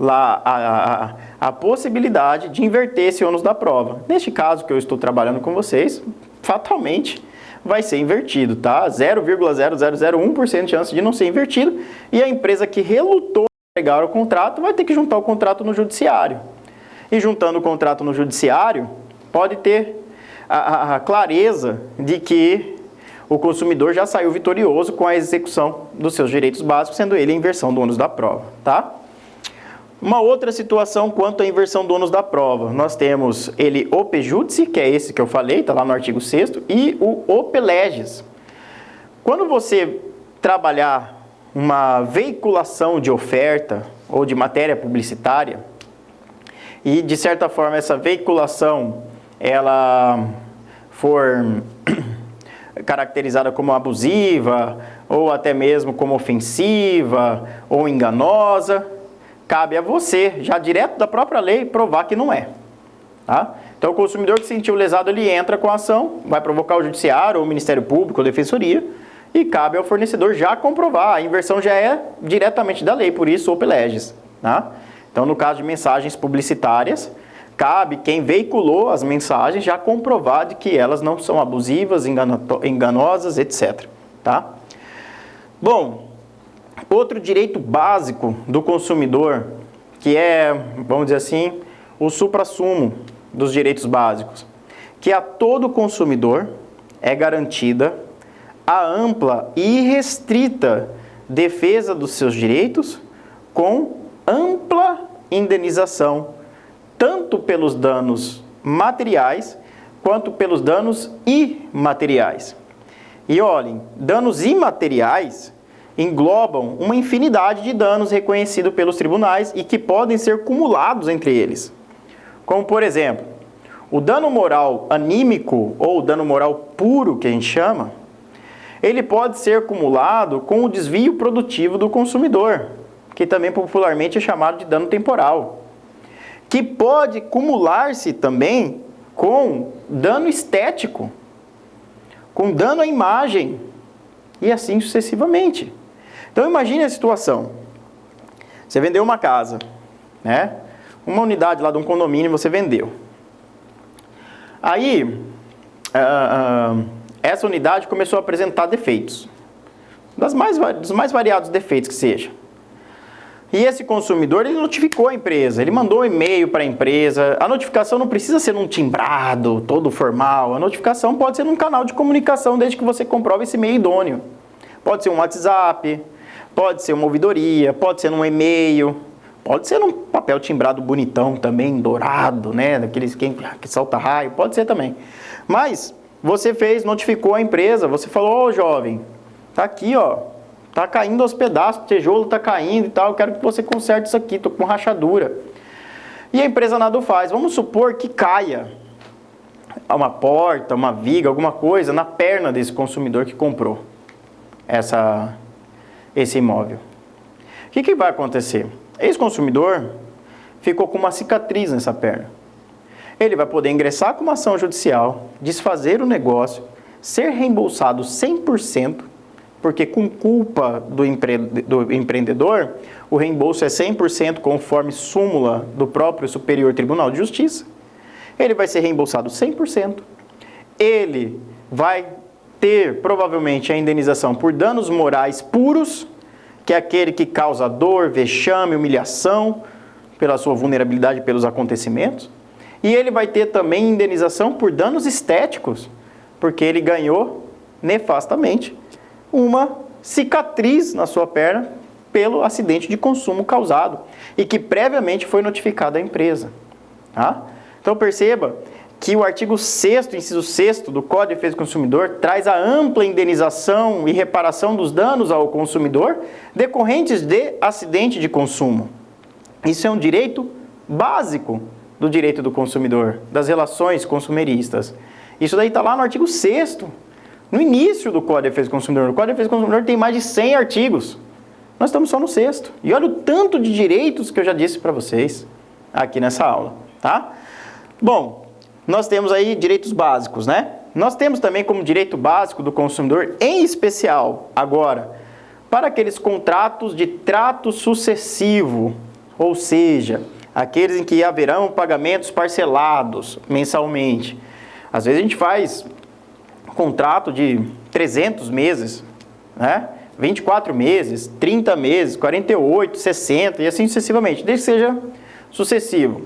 lá a possibilidade de inverter esse ônus da prova. Neste caso que eu estou trabalhando com vocês, fatalmente vai ser invertido, tá? 0,0001% de chance de não ser invertido, e a empresa que relutou em entregar o contrato vai ter que juntar o contrato no judiciário. E juntando o contrato no judiciário, pode ter a clareza de que o consumidor já saiu vitorioso com a execução dos seus direitos básicos, sendo ele a inversão do ônus da prova, tá? Uma outra situação quanto à inversão do ônus da prova, nós temos ele ope judice, que é esse que eu falei, está lá no artigo 6º, e o ope legis. Quando você trabalhar uma veiculação de oferta ou de matéria publicitária, e de certa forma essa veiculação ela for caracterizada como abusiva, ou até mesmo como ofensiva, ou enganosa, cabe a você, já direto da própria lei, provar que não é. Tá? Então, o consumidor que se sentiu lesado, ele entra com a ação, vai provocar o judiciário, ou o Ministério Público, ou a Defensoria, e cabe ao fornecedor já comprovar. A inversão já é diretamente da lei, por isso, ope legis. Tá? Então, no caso de mensagens publicitárias, cabe quem veiculou as mensagens já comprovar de que elas não são abusivas, enganosas, etc. Tá? Bom, outro direito básico do consumidor, que é, vamos dizer assim, o suprassumo dos direitos básicos, que a todo consumidor é garantida a ampla e irrestrita defesa dos seus direitos com ampla indenização, tanto pelos danos materiais quanto pelos danos imateriais. E olhem, danos imateriais englobam uma infinidade de danos reconhecidos pelos tribunais e que podem ser cumulados entre eles. Como, por exemplo, o dano moral anímico ou o dano moral puro, que a gente chama, ele pode ser cumulado com o desvio produtivo do consumidor, que também popularmente é chamado de dano temporal, que pode cumular-se também com dano estético, com dano à imagem, e assim sucessivamente. Então imagine a situação, você vendeu uma casa, né? Uma unidade lá de um condomínio você vendeu. Aí, essa unidade começou a apresentar defeitos, dos mais variados defeitos que seja. E esse consumidor, ele notificou a empresa, ele mandou um e-mail para a empresa. A notificação não precisa ser num timbrado, todo formal. A notificação pode ser num canal de comunicação, desde que você comprove esse meio idôneo. Pode ser um WhatsApp, pode ser uma ouvidoria, pode ser num e-mail, pode ser num papel timbrado bonitão também, dourado, né? Daqueles que salta raio, pode ser também. Mas você notificou a empresa, você falou, ô jovem, tá aqui, ó. Tá caindo aos pedaços, o tijolo tá caindo e tal, eu quero que você conserte isso aqui, tô com rachadura. E a empresa nada faz. Vamos supor que caia uma porta, uma viga, alguma coisa na perna desse consumidor que comprou esse imóvel. O que vai acontecer? Esse consumidor ficou com uma cicatriz nessa perna. Ele vai poder ingressar com uma ação judicial, desfazer o negócio, ser reembolsado 100%, porque com culpa do empreendedor, o reembolso é 100% conforme súmula do próprio Superior Tribunal de Justiça. Ele vai ser reembolsado 100%. Ele vai ter, provavelmente, a indenização por danos morais puros, que é aquele que causa dor, vexame, humilhação, pela sua vulnerabilidade pelos acontecimentos. E ele vai ter também indenização por danos estéticos, porque ele ganhou nefastamente uma cicatriz na sua perna pelo acidente de consumo causado e que previamente foi notificado à empresa. Tá? Então perceba que o artigo 6º, inciso 6º do Código de Defesa do Consumidor traz a ampla indenização e reparação dos danos ao consumidor decorrentes de acidente de consumo. Isso é um direito básico do direito do consumidor, das relações consumeristas. Isso daí está lá no artigo 6º. No início do Código de Defesa do Consumidor. O Código de Defesa do Consumidor tem mais de 100 artigos. Nós estamos só no 6º. E olha o tanto de direitos que eu já disse para vocês aqui nessa aula, tá? Bom, nós temos aí direitos básicos, né? Nós temos também como direito básico do consumidor, em especial, agora, para aqueles contratos de trato sucessivo, ou seja, aqueles em que haverão pagamentos parcelados mensalmente. Às vezes a gente faz contrato de 300 meses, né? 24 meses, 30 meses, 48, 60 e assim sucessivamente, desde que seja sucessivo.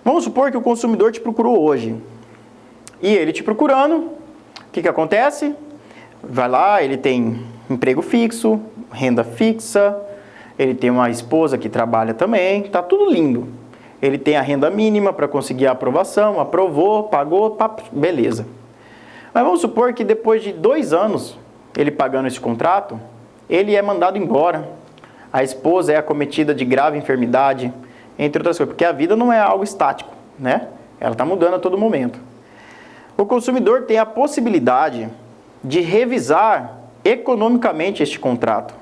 Vamos supor que o consumidor te procurou hoje. E ele te procurando, o que acontece? Vai lá, ele tem emprego fixo, renda fixa, ele tem uma esposa que trabalha também, tá tudo lindo. Ele tem a renda mínima para conseguir a aprovação, aprovou, pagou, beleza. Mas vamos supor que depois de 2 anos, ele pagando esse contrato, ele é mandado embora. A esposa é acometida de grave enfermidade, entre outras coisas, porque a vida não é algo estático, né? Ela está mudando a todo momento. O consumidor tem a possibilidade de revisar economicamente este contrato,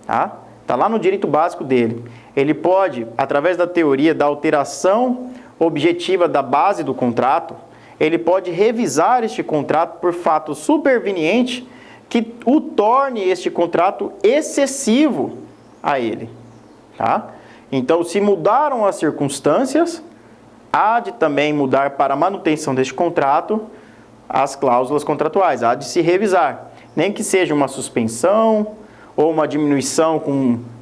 tá? Está lá no direito básico dele. Ele pode, através da teoria da alteração objetiva da base do contrato, ele pode revisar este contrato por fato superveniente que o torne este contrato excessivo a ele. Tá? Então, se mudaram as circunstâncias, há de também mudar para a manutenção deste contrato as cláusulas contratuais, há de se revisar. Nem que seja uma suspensão ou uma diminuição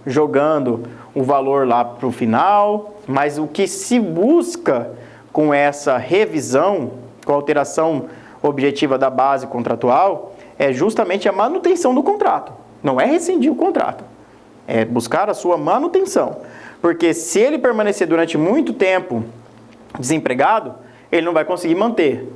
jogando o valor lá para o final, mas o que se busca com essa revisão, com a alteração objetiva da base contratual, é justamente a manutenção do contrato. Não é rescindir o contrato, é buscar a sua manutenção. Porque se ele permanecer durante muito tempo desempregado, ele não vai conseguir manter,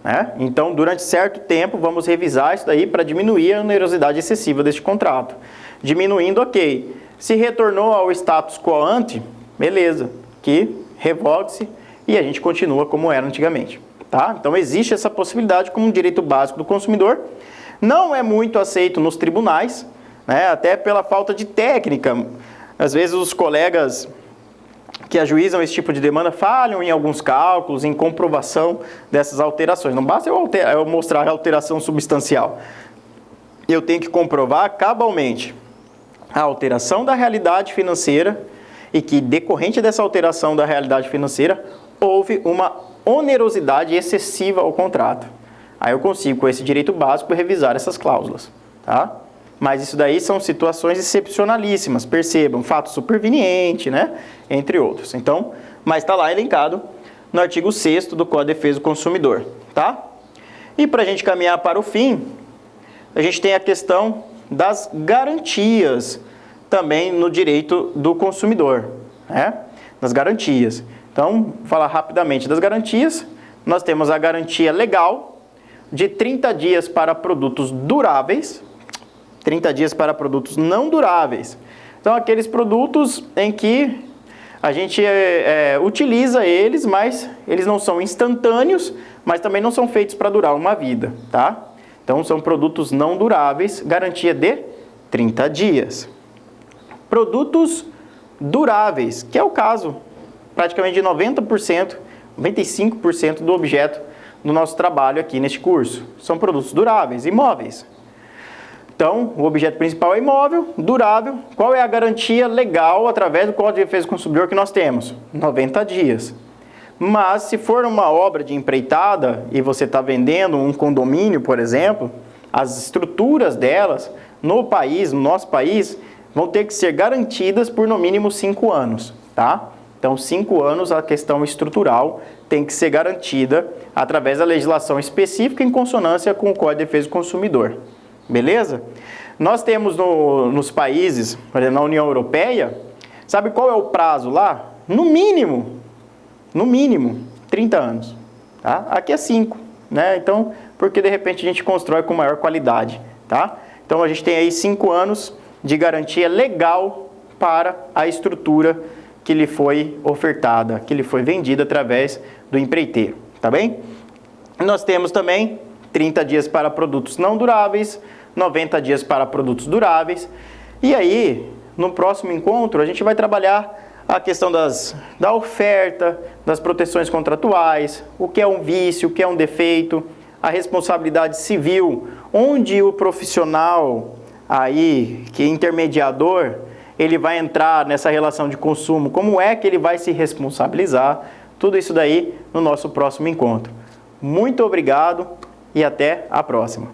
né? Então, durante certo tempo, vamos revisar isso daí para diminuir a onerosidade excessiva deste contrato. Diminuindo, ok. Se retornou ao status quo ante, beleza, que revogue-se e a gente continua como era antigamente, tá? Então, existe essa possibilidade como um direito básico do consumidor. Não é muito aceito nos tribunais, né? Até pela falta de técnica. Às vezes, os colegas que ajuizam esse tipo de demanda falham em alguns cálculos, em comprovação dessas alterações. Não basta eu mostrar a alteração substancial. Eu tenho que comprovar cabalmente a alteração da realidade financeira e que, decorrente dessa alteração da realidade financeira, houve uma onerosidade excessiva ao contrato. Aí eu consigo, com esse direito básico, revisar essas cláusulas, tá? Mas isso daí são situações excepcionalíssimas, percebam, fato superveniente, né? Entre outros. Então, mas está lá elencado no artigo 6º do Código de Defesa do Consumidor, tá? E para a gente caminhar para o fim, a gente tem a questão das garantias também no direito do consumidor, né? Das garantias. Então, vou falar rapidamente das garantias. Nós temos a garantia legal de 30 dias para produtos duráveis, 30 dias para produtos não duráveis. Então, aqueles produtos em que a gente utiliza eles, mas eles não são instantâneos, mas também não são feitos para durar uma vida, tá? Então, são produtos não duráveis, garantia de 30 dias. Produtos duráveis, que é o caso praticamente de 90%, 95% do objeto do nosso trabalho aqui neste curso. São produtos duráveis, imóveis. Então, o objeto principal é imóvel, durável. Qual é a garantia legal através do Código de Defesa do Consumidor que nós temos? 90 dias. Mas, se for uma obra de empreitada e você está vendendo um condomínio, por exemplo, as estruturas delas no país, no nosso país, vão ter que ser garantidas por no mínimo 5 anos, tá? Então, 5 anos a questão estrutural tem que ser garantida através da legislação específica em consonância com o Código de Defesa do Consumidor. Beleza? Nós temos nos países, por exemplo, na União Europeia, sabe qual é o prazo lá? No mínimo, 30 anos. Tá? Aqui é 5, né? Então, porque de repente a gente constrói com maior qualidade, tá? Então, a gente tem aí 5 anos de garantia legal para a estrutura que lhe foi ofertada, que lhe foi vendida através do empreiteiro, tá bem? Nós temos também 30 dias para produtos não duráveis, 90 dias para produtos duráveis. E aí, no próximo encontro, a gente vai trabalhar a questão da oferta, das proteções contratuais, o que é um vício, o que é um defeito, a responsabilidade civil, onde o profissional aí, que é intermediador, ele vai entrar nessa relação de consumo, como é que ele vai se responsabilizar, tudo isso daí no nosso próximo encontro. Muito obrigado e até a próxima.